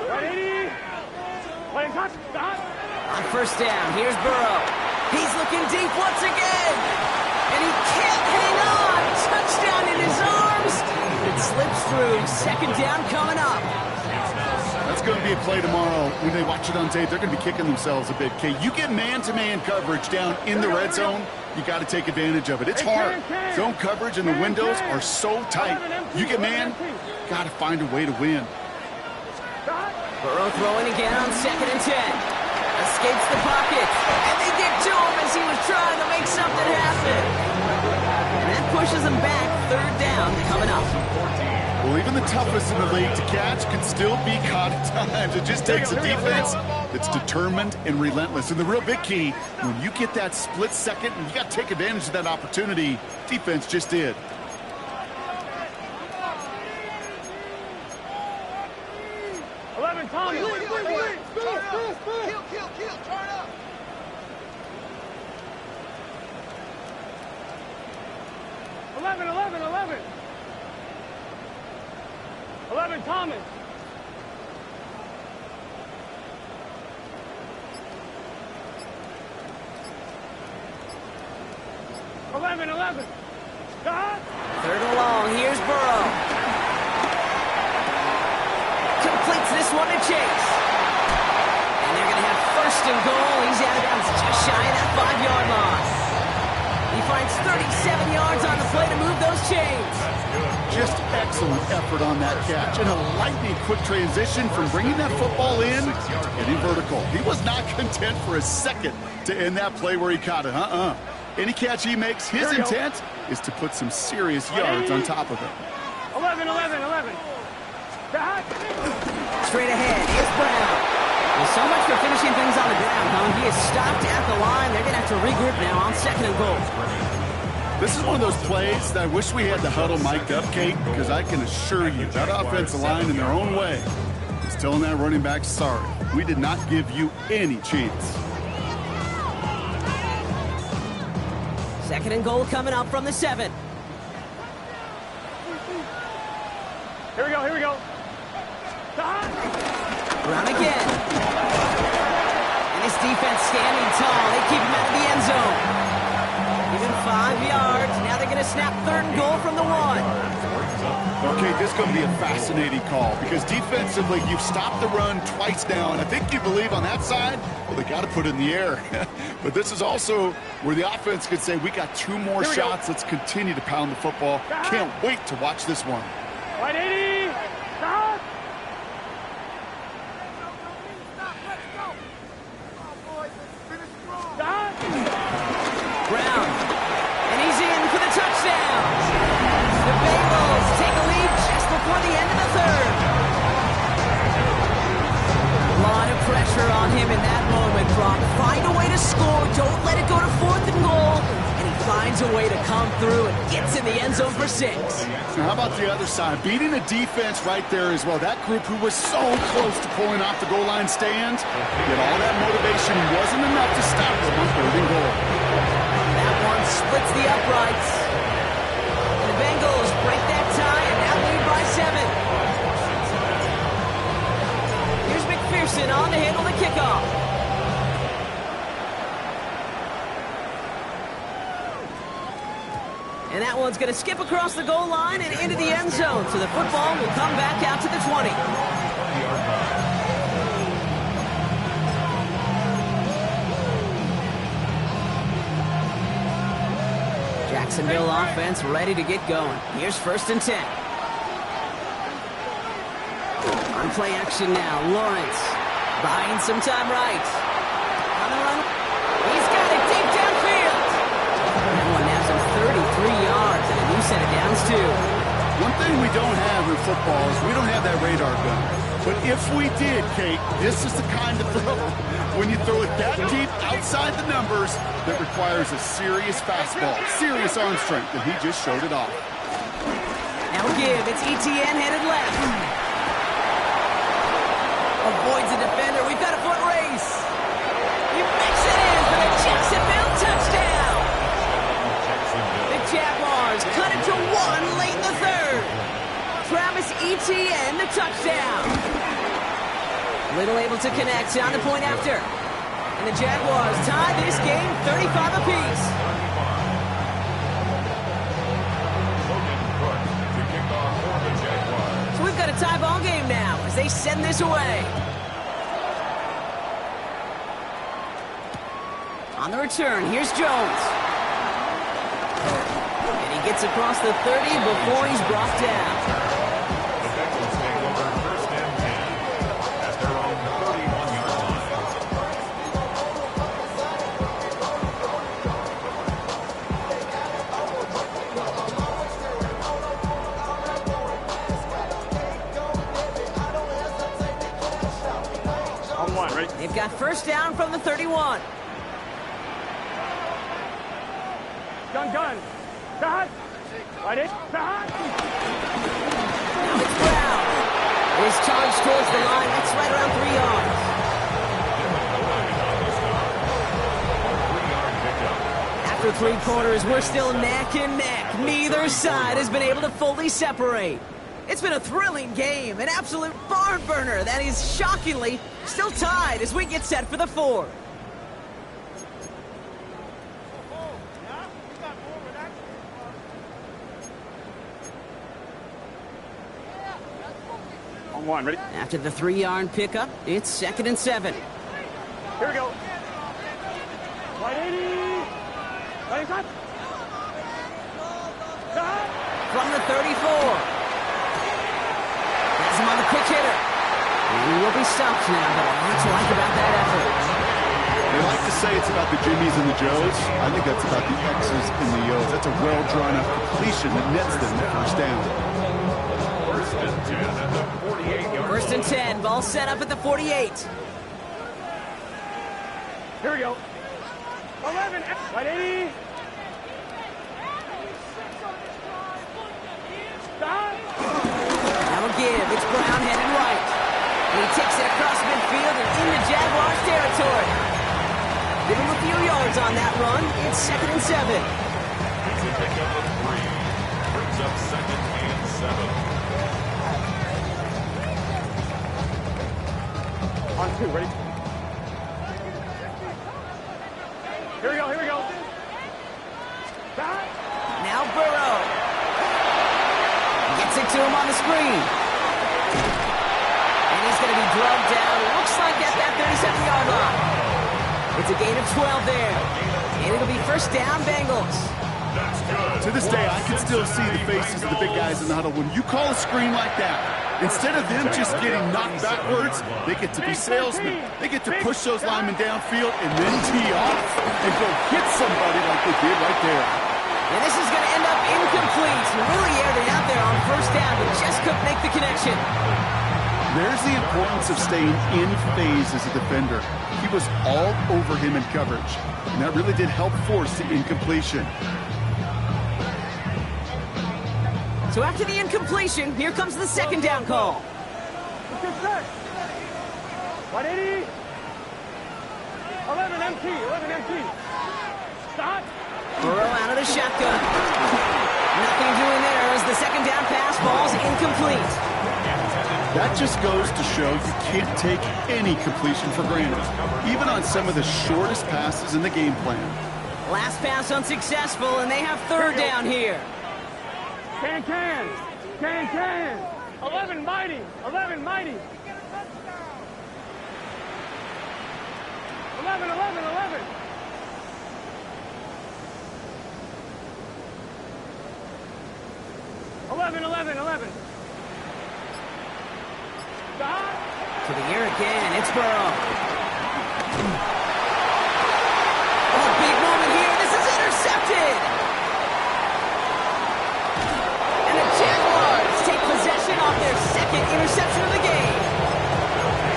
On first down, here's Burrow. He's looking deep once again. And he can't hang on. Touchdown in his arms. It slips through. Second down coming up. That's going to be a play tomorrow. When they watch it on tape, they're going to be kicking themselves a bit. Okay, you get man-to-man coverage down in the red zone, you got to take advantage of it. It's hard. Zone coverage and the windows are so tight. You get man, got to find a way to win. Burrow throwing again on 2nd and 10. Escapes the pocket. And they get to him as he was trying to make something happen. And that pushes him back. 3rd down coming up. Well, even the toughest in the league to catch can still be caught at times. It just takes a defense that's determined and relentless. And the real big key, when you get that split second, and you got to take advantage of that opportunity, defense just did. Tommy. Kill, turn up. 11, Thomas. Eleven. 3rd and long, here's Burrow. Completes this one to Chase. And they're going to have 1st and goal. He's out of bounds just shy of that 5-yard line. He finds 37 yards on the play to move those chains. Just excellent effort on that catch. And a lightning quick transition from bringing that football in to getting vertical. He was not content for a second to end that play where he caught it. Any catch he makes, his intent is to put some serious yards on top of it. 11. Straight ahead, here's Brown. Well, so much for finishing things on the ground, huh? He is stopped at the line. They're going to have to regroup now on 2nd and goal. This is one of those plays that I wish we had the huddle mic'd up, Kate, because I can assure you that offensive line in their own way is telling that running back, sorry, we did not give you any chance. 2nd and goal coming up from the 7. Here we go. Brown again. And this defense standing tall. They keep him out of the end zone. Even 5 yards. Now they're going to snap 3rd and goal from the 1. Okay, this is going to be a fascinating call because defensively, you've stopped the run twice now, and I think you believe on that side, well, they got to put it in the air. But this is also where the offense could say, we got 2 more shots. Let's continue to pound the football. Can't wait to watch this one. 180. Stop. Brown. And he's in for the touchdown. The Bengals take a lead just before the end of the 3rd. A lot of pressure on him in that moment, Brock. Find a way to score. Don't let it go to 4th and goal. And he finds a way to come through and gets in the end zone for 6. Now, how about the other side? Beating a defense right there as well. That group who was so close to pulling off the goal line stand, yet all that motivation wasn't enough to stop them on 3rd and goal. That one splits the uprights. The Bengals break that tie and now lead by 7. Here's McPherson on to handle the kickoff. And that one's going to skip across the goal line and into the end zone. So the football will come back out to the 20. Jacksonville offense ready to get going. Here's 1st and 10. On play action now, Lawrence buying some time right. On the run. He's got it deep downfield. That one has him 33 yards and a new set of downs too. One thing we don't have in football is we don't have that radar gun. But if we did, Kate, this is the kind of throw when you throw it that deep outside the numbers that requires a serious fastball, serious arm strength, and he just showed it off. Now give, it's ETN headed left. A avoids the defender. We've got a foot race. He makes it in for the Jacksonville touchdown. The Jaguars cut it to 1 late in the third. Travis Etienne, the touchdown. Little able to connect on the point after. And the Jaguars tie this game 35 apiece. So we've got a tie ball game now as they send this away. On the return, here's Jones. And he gets across the 30 before he's brought down. The Bengals take over 1st and 10 at their own 31-yard line. On one, right? They've got first down from the 31. Gun. Sahad. Right in. Sahad. Now it's Brown. His charge towards the line. That's right around 3 yards. After 3 quarters, we're still neck and neck. Neither side has been able to fully separate. It's been a thrilling game, an absolute barn burner that is shockingly still tied as we get set for the 4th. On one, ready? After the 3-yard pickup, it's 2nd and 7. Here we go. 180. Ready, cut. Sahad. From the 34. Has him on the quick hitter. And he will be stopped now, but a lot to like about that effort. They like to say it's about the Jimmies and the Joes. I think that's about the X's and the O's. That's a well-drawn-up completion that nets them the first down. 1st and 10 at the 48-yard line. 1st and 10, ball set up at the 48. Here we go. 11. 180. Sahad. Now a give. It's Brown headed right. And he takes it across midfield and into Jaguars territory. Give him a few yards on that run. It's 2nd and 7. It's a pickup of 3. Brings up 2nd and 7. On 2, ready? Here we go. Sahad. Now Burrow. Gets it to him on the screen. And he's going to be drugged down. Looks like at that 37-yard line. It's a gain of 12 there. And it'll be first down, Bengals. That's good. To this day, I can still see the faces of the big guys in the huddle. When you call a screen like that, instead of them just getting knocked backwards, they get to be salesmen. They get to push those linemen downfield and then tee off and go hit somebody like they did right there. And this is going to end up incomplete. Really aired it out there on first down, but just couldn't make the connection. There's the importance of staying in phase as a defender. He was all over him in coverage, and that really did help force the incompletion. So after the incompletion, here comes the 2nd down call. Good set. 180. 11 empty. Sahad. Burrow out of the shotgun. Nothing doing there as the 2nd down pass ball's incomplete. That just goes to show you can't take any completion for granted, even on some of the shortest passes in the game plan. Last pass unsuccessful, and they have 3rd down here. Can. 11 mighty. 11. 11. To the air again, it's Burrow. Oh, big moment here. This is intercepted. And the Jaguars take possession off their 2nd interception of the game.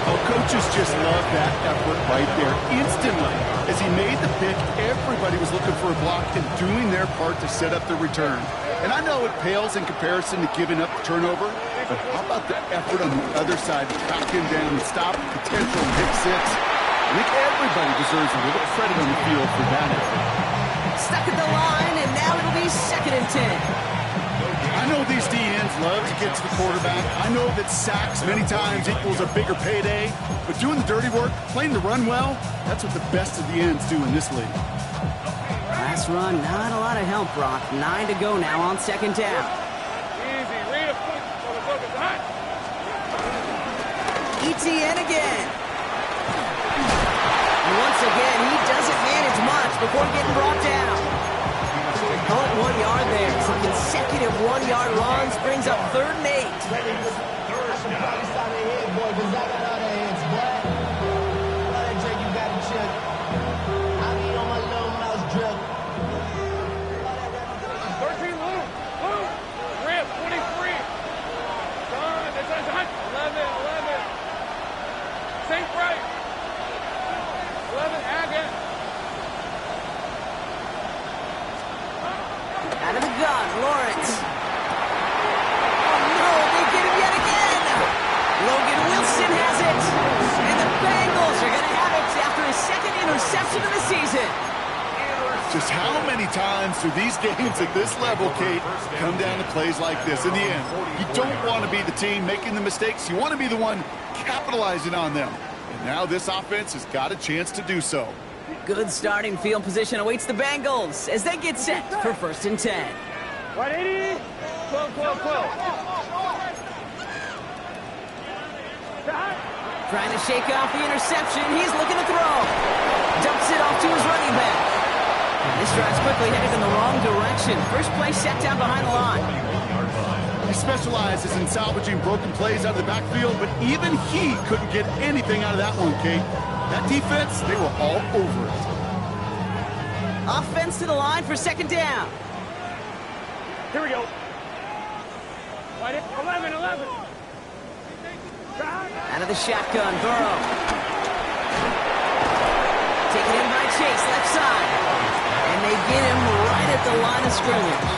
Oh, coaches just love that effort right there. Instantly, as he made the pick, everybody was looking for a block and doing their part to set up the return. And I know it pales in comparison to giving up the turnover, But how about the effort on the other side to track him down and stop the potential pick six? I think everybody deserves a little credit on the field for that effort. Stuck at the line, and now it'll be 2nd and 10. I know these DNs love to get to the quarterback. I know that sacks many times equals a bigger payday. But doing the dirty work, playing the run well, that's what the best of the ends do in this league. Last run, not a lot of help, Brock. 9 to go now on 2nd down. Easy, read a focus, hot. ETN again. And once again, he doesn't manage much before getting brought down. Call it 1 yard there. Some consecutive 1-yard runs brings up 3rd and 8. Out of the gun, Lawrence. Oh no, they get him yet again. Logan Wilson has it. And the Bengals are going to have it after his 2nd interception of the season. Just how many times do these games at this level, Kate, come down to plays like this? In the end, you don't want to be the team making the mistakes. You want to be the one capitalizing on them. And now this offense has got a chance to do so. Good starting field position awaits the Bengals as they get set for 1st and 10. 180. 12. Trying to shake off the interception. He's looking to throw. Dumps it off to his running back. And this drive's quickly headed in the wrong direction. First play set down behind the line. He specializes in salvaging broken plays out of the backfield, but even he couldn't get anything out of that one, Kate. That defense, they were all over it. Offense to the line for 2nd down. Here we go. 11. Out of the shotgun, Burrow. Taken in by Chase, left side. And they get him right at the line of scrimmage.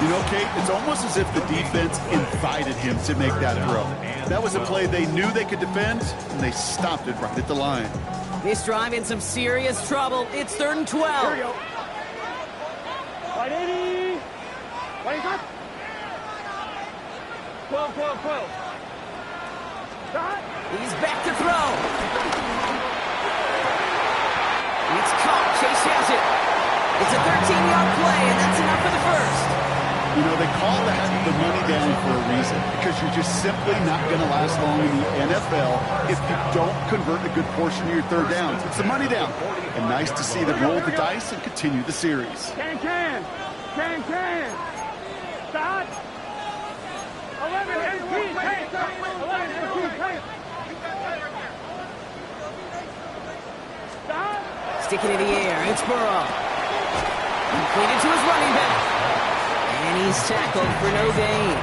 You know, Kate, it's almost as if the defense invited him to make that throw. That was a play they knew they could defend, and they stopped it right at the line. This drive in some serious trouble. It's 3rd and 12. Here we go. 180. 12. He's back to throw. It's caught. Chase has it. It's a 13-yard play, and that's enough for the first. You know, they call that the money down for a reason, because you're just simply not going to last long in the NFL if you don't convert a good portion of your 3rd downs. It's the money down. And nice to see them roll the dice and continue the series. Can. Start. 11 MP. 11 MP. Start. Sticking in the air. It's Burrow. Completed to his running back. And he's tackled for no gain.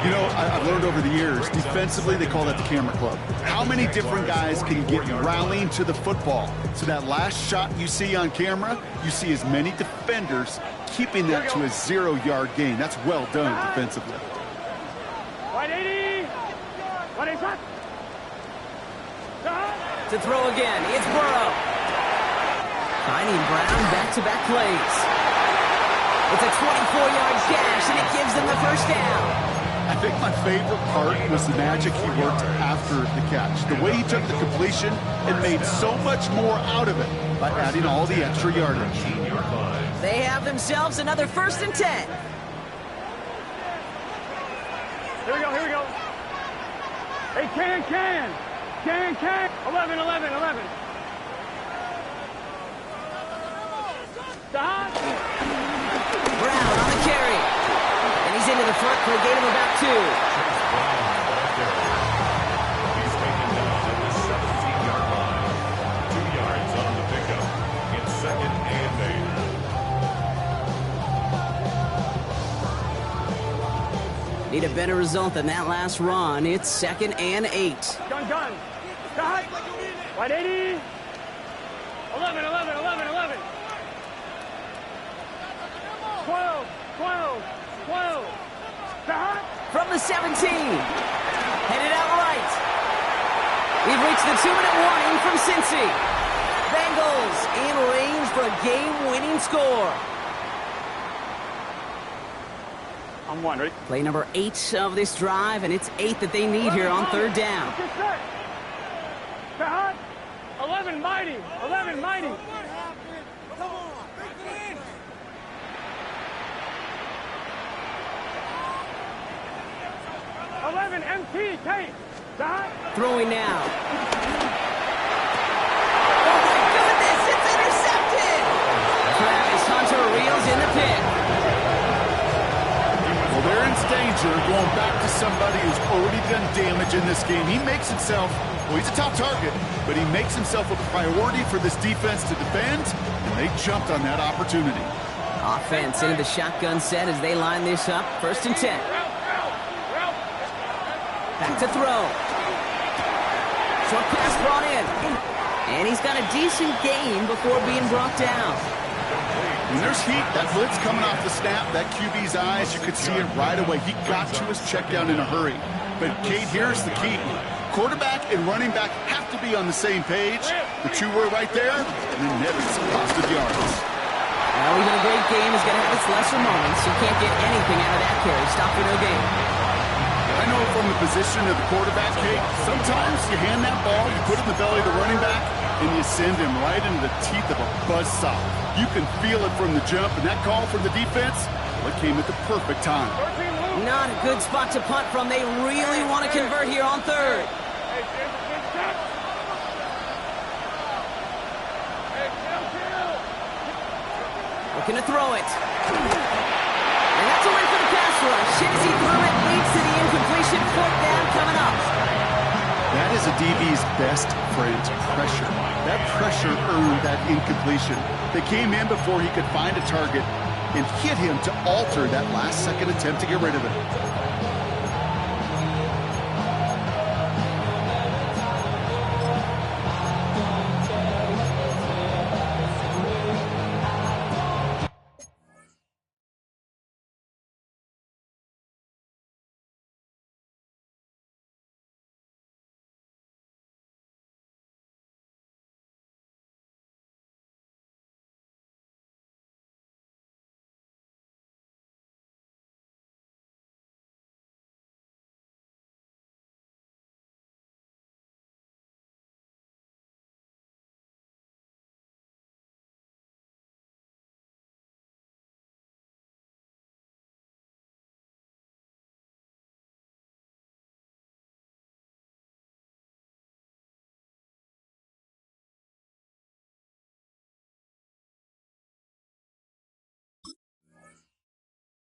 You know, I've learned over the years, defensively, they call that the camera club. How many different guys can get rallying to the football? So that last shot you see on camera, you see as many defenders keeping that to a 0-yard gain. That's well done defensively. 180. 180. To throw again, it's Burrow. Finding Brown back-to-back plays. It's a 24-yard gash, and it gives them the 1st down. I think my favorite part was the magic he worked after the catch. The way he took the completion and made so much more out of it by adding all the extra yardage. They have themselves another 1st and 10. Here we go. Hey, can. 11. Stop. Brown on the carry. And he's into the front for a gain of about 2. He's taken down at the 17-yard line. 2 yards on the pickup. It's 2nd and 8. Need a better result than that last run. It's 2nd and 8. Gun. Start. 180. 11. 12. Start. from the 17. Headed out right. We've reached the 2-minute warning from Cincy. Bengals in range for a game-winning score. I'm one, ready? Play number 8 of this drive, and it's 8 that they need here on third down. Get set. Get hot. 11 mighty. 11 mighty. Come on. 11 MT. Kate. Dot. Throwing now. Oh my goodness, it's intercepted! Travis Hunter reels in the pick. Well, they're in danger going back to somebody who's already done damage in this game. He makes himself, well, he's a top target, but he makes himself a priority for this defense to defend, and they jumped on that opportunity. Offense into the shotgun set as they line this up. 1st and 10. Back to throw. Short pass brought in. And he's got a decent gain before being brought down. When there's heat, that blitz coming off the snap, that QB's eyes, you could see it right away. He got to his check down in a hurry. But, Kate, here's the key. Quarterback and running back have to be on the same page. The two were right there, and then Nevins costed yards. Well, even a great game is going to have its lesser moments. You can't get anything out of that carry. Stop for no gain. I know from the position of the quarterback, Kate, sometimes you hand that ball, you put it in the belly of the running back, and you send him right into the teeth of a buzzsaw. You can feel it from the jump, and that call from the defense, well, it came at the perfect time. Not a good spot to punt from. They really want to convert here on third. Looking to throw it. And that's a win for the pass rush. Shinsey threw it, leads to the incompletion. 4th down coming up. That is a DB's best friend, pressure. That pressure earned that incompletion. They came in before he could find a target and hit him to alter that last-second attempt to get rid of it.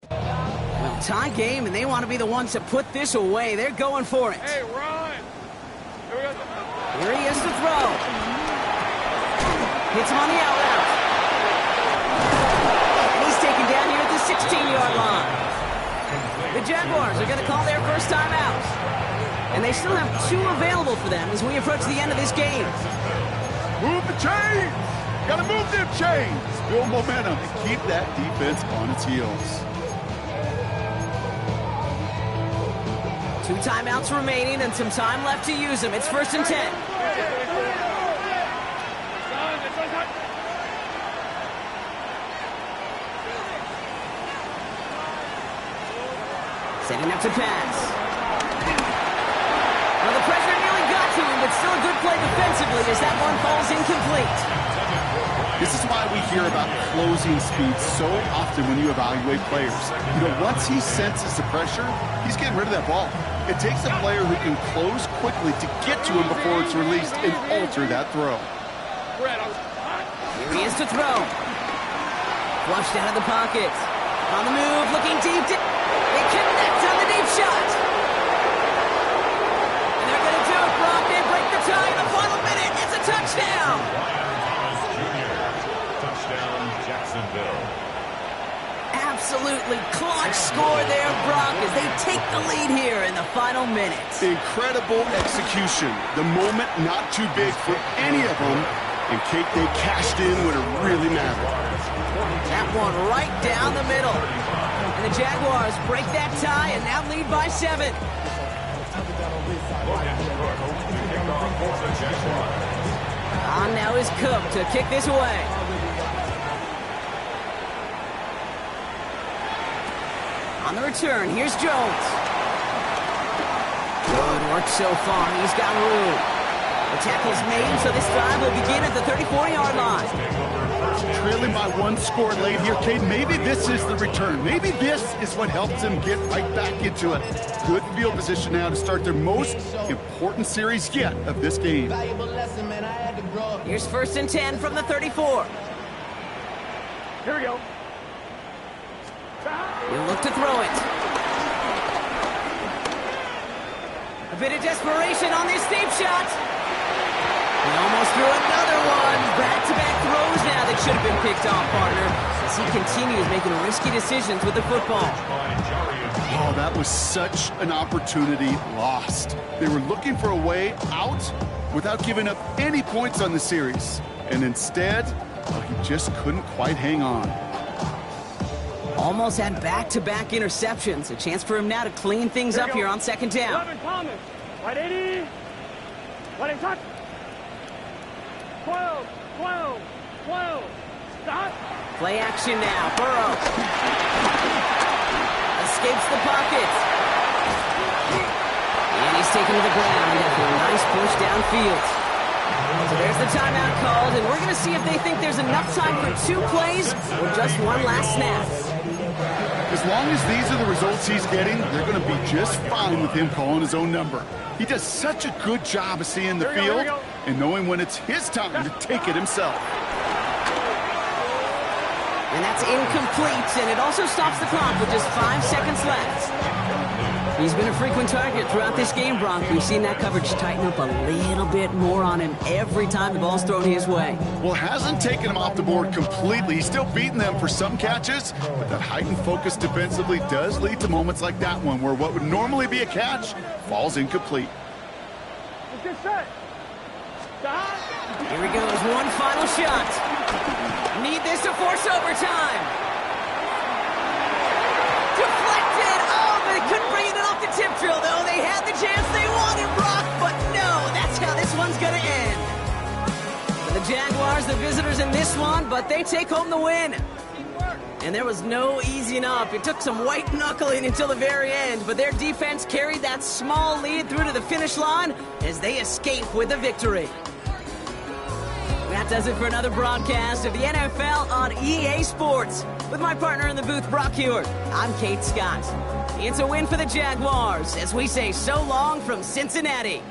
Well, tie game, and they want to be the ones to put this away. They're going for it. Hey, run. Here he is to throw. Hits him on the out route. And he's taken down here at the 16-yard line. The Jaguars are going to call their first time out. And they still have 2 available for them as we approach the end of this game. Move the chains! Gotta move them chains! Build momentum and keep that defense on its heels. 2 timeouts remaining and some time left to use them. It's 1st and 10. Setting up to pass. Well, the pressure nearly got to him, but still a good play defensively as that one falls incomplete. This is why we hear about closing speed so often when you evaluate players. You know, once he senses the pressure, he's getting rid of that ball. It takes a player who can close quickly to get to him before it's released and alter that throw. Here he is to throw. Flushed out of the pocket. On the move, looking deep. They connect on the deep shot. And they're going to do it, Brock. They break the tie in the final minute. It's a touchdown. Touchdown, Jacksonville. Absolutely clutch score there, Brock, as they take the lead here in the final minute. Incredible execution. The moment not too big for any of them. And Kate, they cashed in when it really mattered. That one right down the middle. And the Jaguars break that tie and now lead by 7. On now is Cook to kick this away. On the return, here's Jones. Good work so far. He's got room. The tackle's made, so this drive will begin at the 34-yard line. Trailing by 1 score late here, Cade. Maybe this is the return. Maybe this is what helps them get right back into it. Good field position now to start their most important series yet of this game. Here's 1st and 10 from the 34. Here we go. He'll look to throw it. A bit of desperation on this deep shot. He almost threw another one. Back-to-back throws now that should have been picked off, partner, as he continues making risky decisions with the football. Oh, that was such an opportunity lost. They were looking for a way out without giving up any points on the series. And instead, he just couldn't quite hang on. Almost had back-to-back interceptions. A chance for him now to clean things up here on 2nd down. 11 Thomas. Right 80. Let him touch. 12. Stop. Play action now. Burrow. Escapes the pocket. And he's taken to the ground after a nice push downfield. So there's the timeout called, and we're going to see if they think there's enough time for 2 plays or just one last snap. As long as these are the results he's getting, they're going to be just fine with him calling his own number. He does such a good job of seeing the field and knowing when it's his time to take it himself. And that's incomplete, and it also stops the clock with just 5 seconds left. He's been a frequent target throughout this game, Brock. We've seen that coverage tighten up a little bit more on him every time the ball's thrown his way. Well, hasn't taken him off the board completely. He's still beating them for some catches, but that heightened focus defensively does lead to moments like that one where what would normally be a catch falls incomplete. Let's get set. Stop. Here he goes, one final shot. Need this to force overtime. Deflected. Oh, but they couldn't bring it off the tip drill, though. They had the chance they wanted, Brock, but no, that's how this one's going to end. For the Jaguars, the visitors in this one, but they take home the win. And there was no easing up. It took some white knuckling until the very end, but their defense carried that small lead through to the finish line as they escape with a victory. That does it for another broadcast of the NFL on EA Sports. With my partner in the booth, Brock Hewitt, I'm Kate Scott. It's a win for the Jaguars as we say so long from Cincinnati.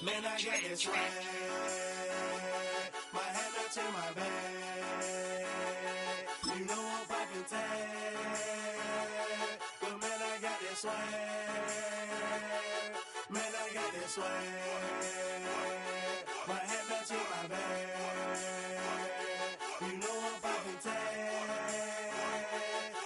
Man, I got this swag. My hand up to my bag. You know I'm poppin' tag. But man, I got this swag. Man, I got this swag. My hand up to my bag. You know I'm poppin' tag.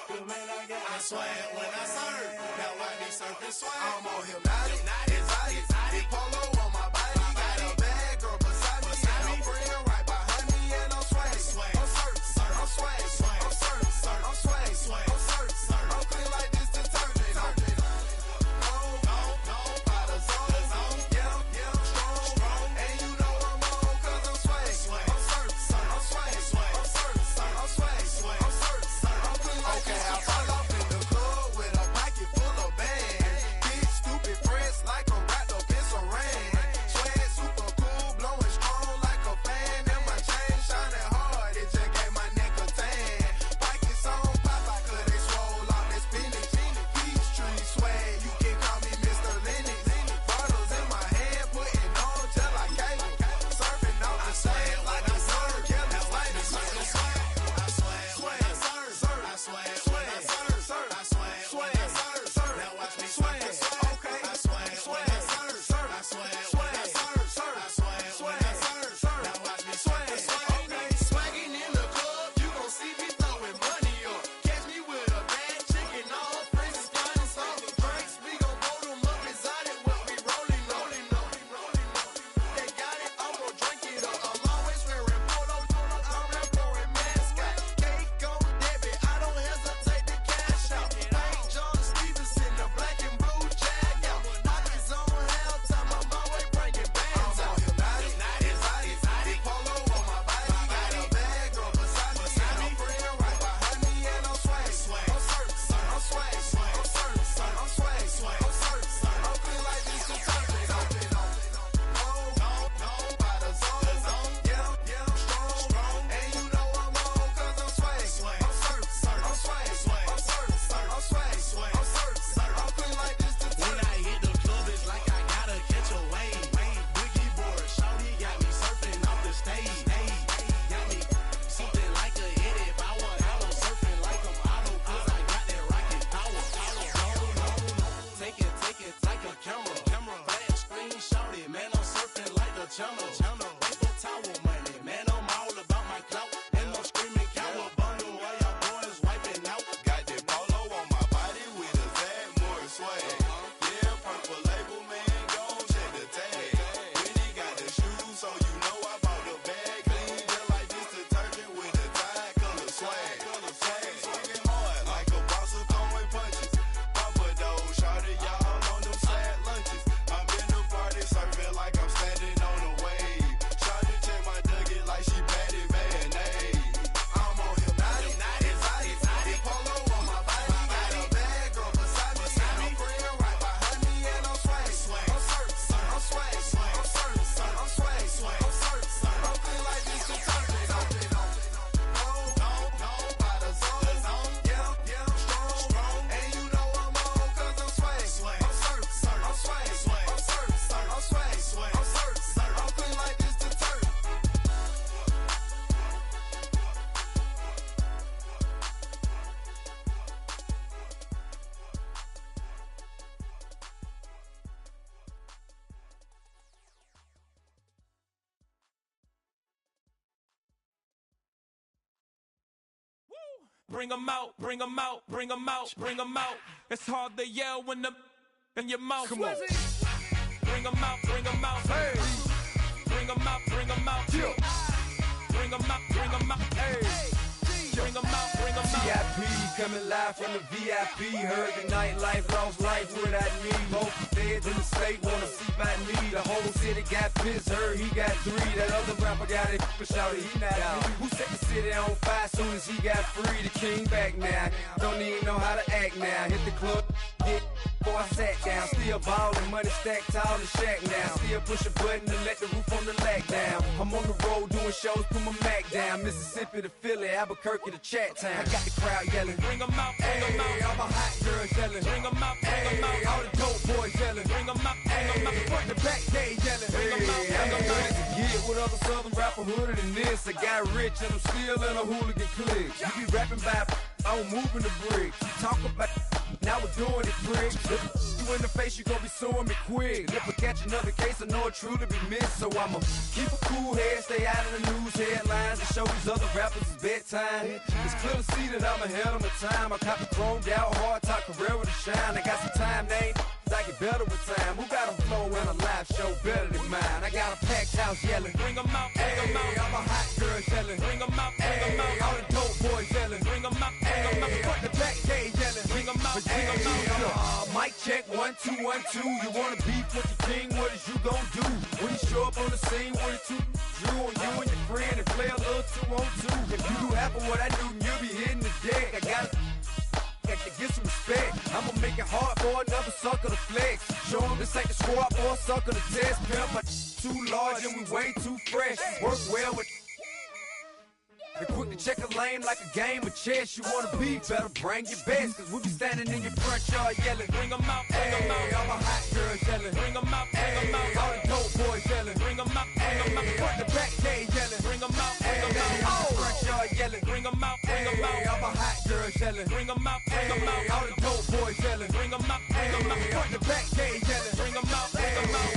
But man, I got this swag. When I serve, now I be surfing swag. I'm on hypnotic, exotic, polo on my body. Got a bad girl beside me, and I'm friend right behind me, and I'm swag. I'm surf, I'm swag, I'm surf, I'm swag, I'm surf, I'm clean like this detergent. No, by the zone, yeah, strong, and you know I'm on 'cause I'm swag. I'm surf, I'm swag, I'm surf, I'm swag, I'm surf, I'm clean like this. Okay, I fall off in the club with a pocket full of bags. Big stupid friends like I'm wrapped up in saran. Swag super cool, blowing strong like a fan. And my chain shining hard, it just gave my neck a tan. Pockets on Popeye 'cause they swole off that spinach. Peachtree swag, you can call me Mr. Lennox. Bottles in my hand, putting on just like cable. Surfing off the sand like I serve. That's like the circle swag. I swag, I serve. I swag, I serve. I swag, I serve. Now watch me swag. Okay, I swag, I serve. I swag, I serve. I swag, I serve. Now watch me swag. Okay, swagging in the club, you gon' see me throwing money up. Catch me with a bad chicken, all princess got some drinks. We gon' roll them up exotic, what we rolling. They got it, I'm gon' drink it up. I'm always wearing polo, I'm that pouring mascot. Cake on debit, I don't hesitate to cash out. St. John Stevenson, the black and blue jag out. Pockets on halftime, I'm always bringing bands out. I'm exotic, polo on my body. Got a bad girl beside me, and I'm friend right behind me, and I'm swag. I'm surf, I'm swag, I'm surf, I'm swag, I'm surf, I'm clean like this detergent. No, by the zone, yeah, strong, and you know I'm on 'cause I'm swag. I'm surf, I'm swag, I'm surf, I'm swag, I'm surf, I'm clean like this detergent. When I hit the club, it's like I gotta catch a wave. Boogie board, shawty got me surfing off the stage. Got me something like a hit if I want auto surfing like I'm auto 'cause I got that rocket power. Take it, like a camera. Flash screen, shawty, man, I'm surfing like the channel. Paper towel money, man, I'm all about my clout. And I'm screaming cowabunga while y'all boys wiping out. Got that polo on my body with a Zag more swag. Yeah, purple label, man, gon' check the tag. When he got the shoes, so you know I bought the bag. Clean just like this detergent with a tie color swag. Swinging hard like a boss of throwing punches. Papa though, shawty, y'all on them sad lunches. I'm in the party surfing like I'm standing on a wave. Shawty check my nugget like she batted mayonnaise. I'm on hypnotic, exotic, polo on my body. Got a bad girl beside me, and I'm friend right behind me, and I'm swag. I'm surf, I'm swag, I'm surf, I'm swag, I'm surf, I'm clean like this detergent. No, by the zone, yeah, strong, and you know I'm on 'cause I'm swag. I'm surf, I'm swag, I'm surf, I'm swag, I'm surf, I'm clean like this detergent. Bring 'em out, bring 'em out, bring 'em out, bring 'em out. It's hard to yell when the in your mouth. Come on. Bring 'em out, bring 'em out. Hey. Bring 'em out, bring 'em out. Yeah. Bring 'em out, bring 'em out. Hey. Bring 'em out, bring 'em out. VIP coming live from the VIP. Heard the nightlife, lost life without me. Both feds in the state wanna see by me. The whole city got pissed, heard he got 3. That other rapper got it, but shouted he not out. Who set the city on fire soon as he got free? The king back now, don't even know how to act now. Hit the club, get before I sat down. Still ballin', money stacked tall in shack now. Still push a button to let the roof on the lag down. I'm on the road doing shows, put my Mac down. Mississippi to Philly, Albuquerque to Chat Town. I got the crowd yelling, bring 'em out, bring 'em out. All my hot girls yelling, bring 'em out, bring 'em out. All the dope boys yelling, bring 'em out, bring 'em out. Front to back, they yelling, other southern rapper hooded than this. I got rich and I'm still in a hooligan clique. You be rapping about, I'm moving the bricks. You talk about, now we're doing it, pricks. If you in the face, you gon' be suing me quick. If I catch another case, I know it truly be missed. So I'ma keep a cool head, stay out of the news headlines, and show these other rappers it's bedtime. It's clear to see that I'm ahead of my time. I caught the chromed out, hard top career with a shine. I got some time, they ain't I get better with time. Who got a flow and a live show better than mine? I got a packed house yelling, Bring 'em out, bring 'em out. I'm a hot girl yelling, Bring 'em out, bring 'em out. all the dope boys yelling, Bring 'em out, bring 'em out. front the back gate yelling, Bring 'em out, bring 'em out. mic check, 1, 2, 1, 2. You wanna beef with the king, what is you gon' do? When you show up on the scene, what is you drew on you and your friend and play a little 2-on-2. If you do half of what I do, you'll be hitting the deck. I gotta get some respect. I'ma make it hard for another sucker to flex. Show 'em this ain't the squad or a sucker to test. Pimp, but too large and we way too fresh. Work well with and quick to check a lane like a game of chess. You wanna be better, bring your best. Cause we be standing in your front yard yelling, Bring 'em out, bring 'em out. I'm a hot girl yelling, Bring 'em out, bring 'em out. all the dope boys yelling, Bring 'em out, bring 'em out. front the back gate yelling, Bring 'em out, bring 'em out. I'm front yard yelling, Bring 'em out, bring 'em out. I'm a hot girl yelling, Bring 'em out, bring 'em out. all the dope boys yelling, Bring 'em out, bring 'em out. front the back gate yelling, Bring 'em out, bring 'em out.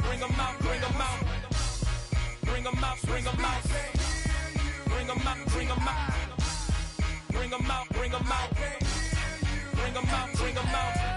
Bring 'em out, bring 'em out. Bring 'em out, bring 'em out. Bring 'em out, bring 'em out. Bring 'em out, bring 'em out. Bring 'em out, bring 'em out.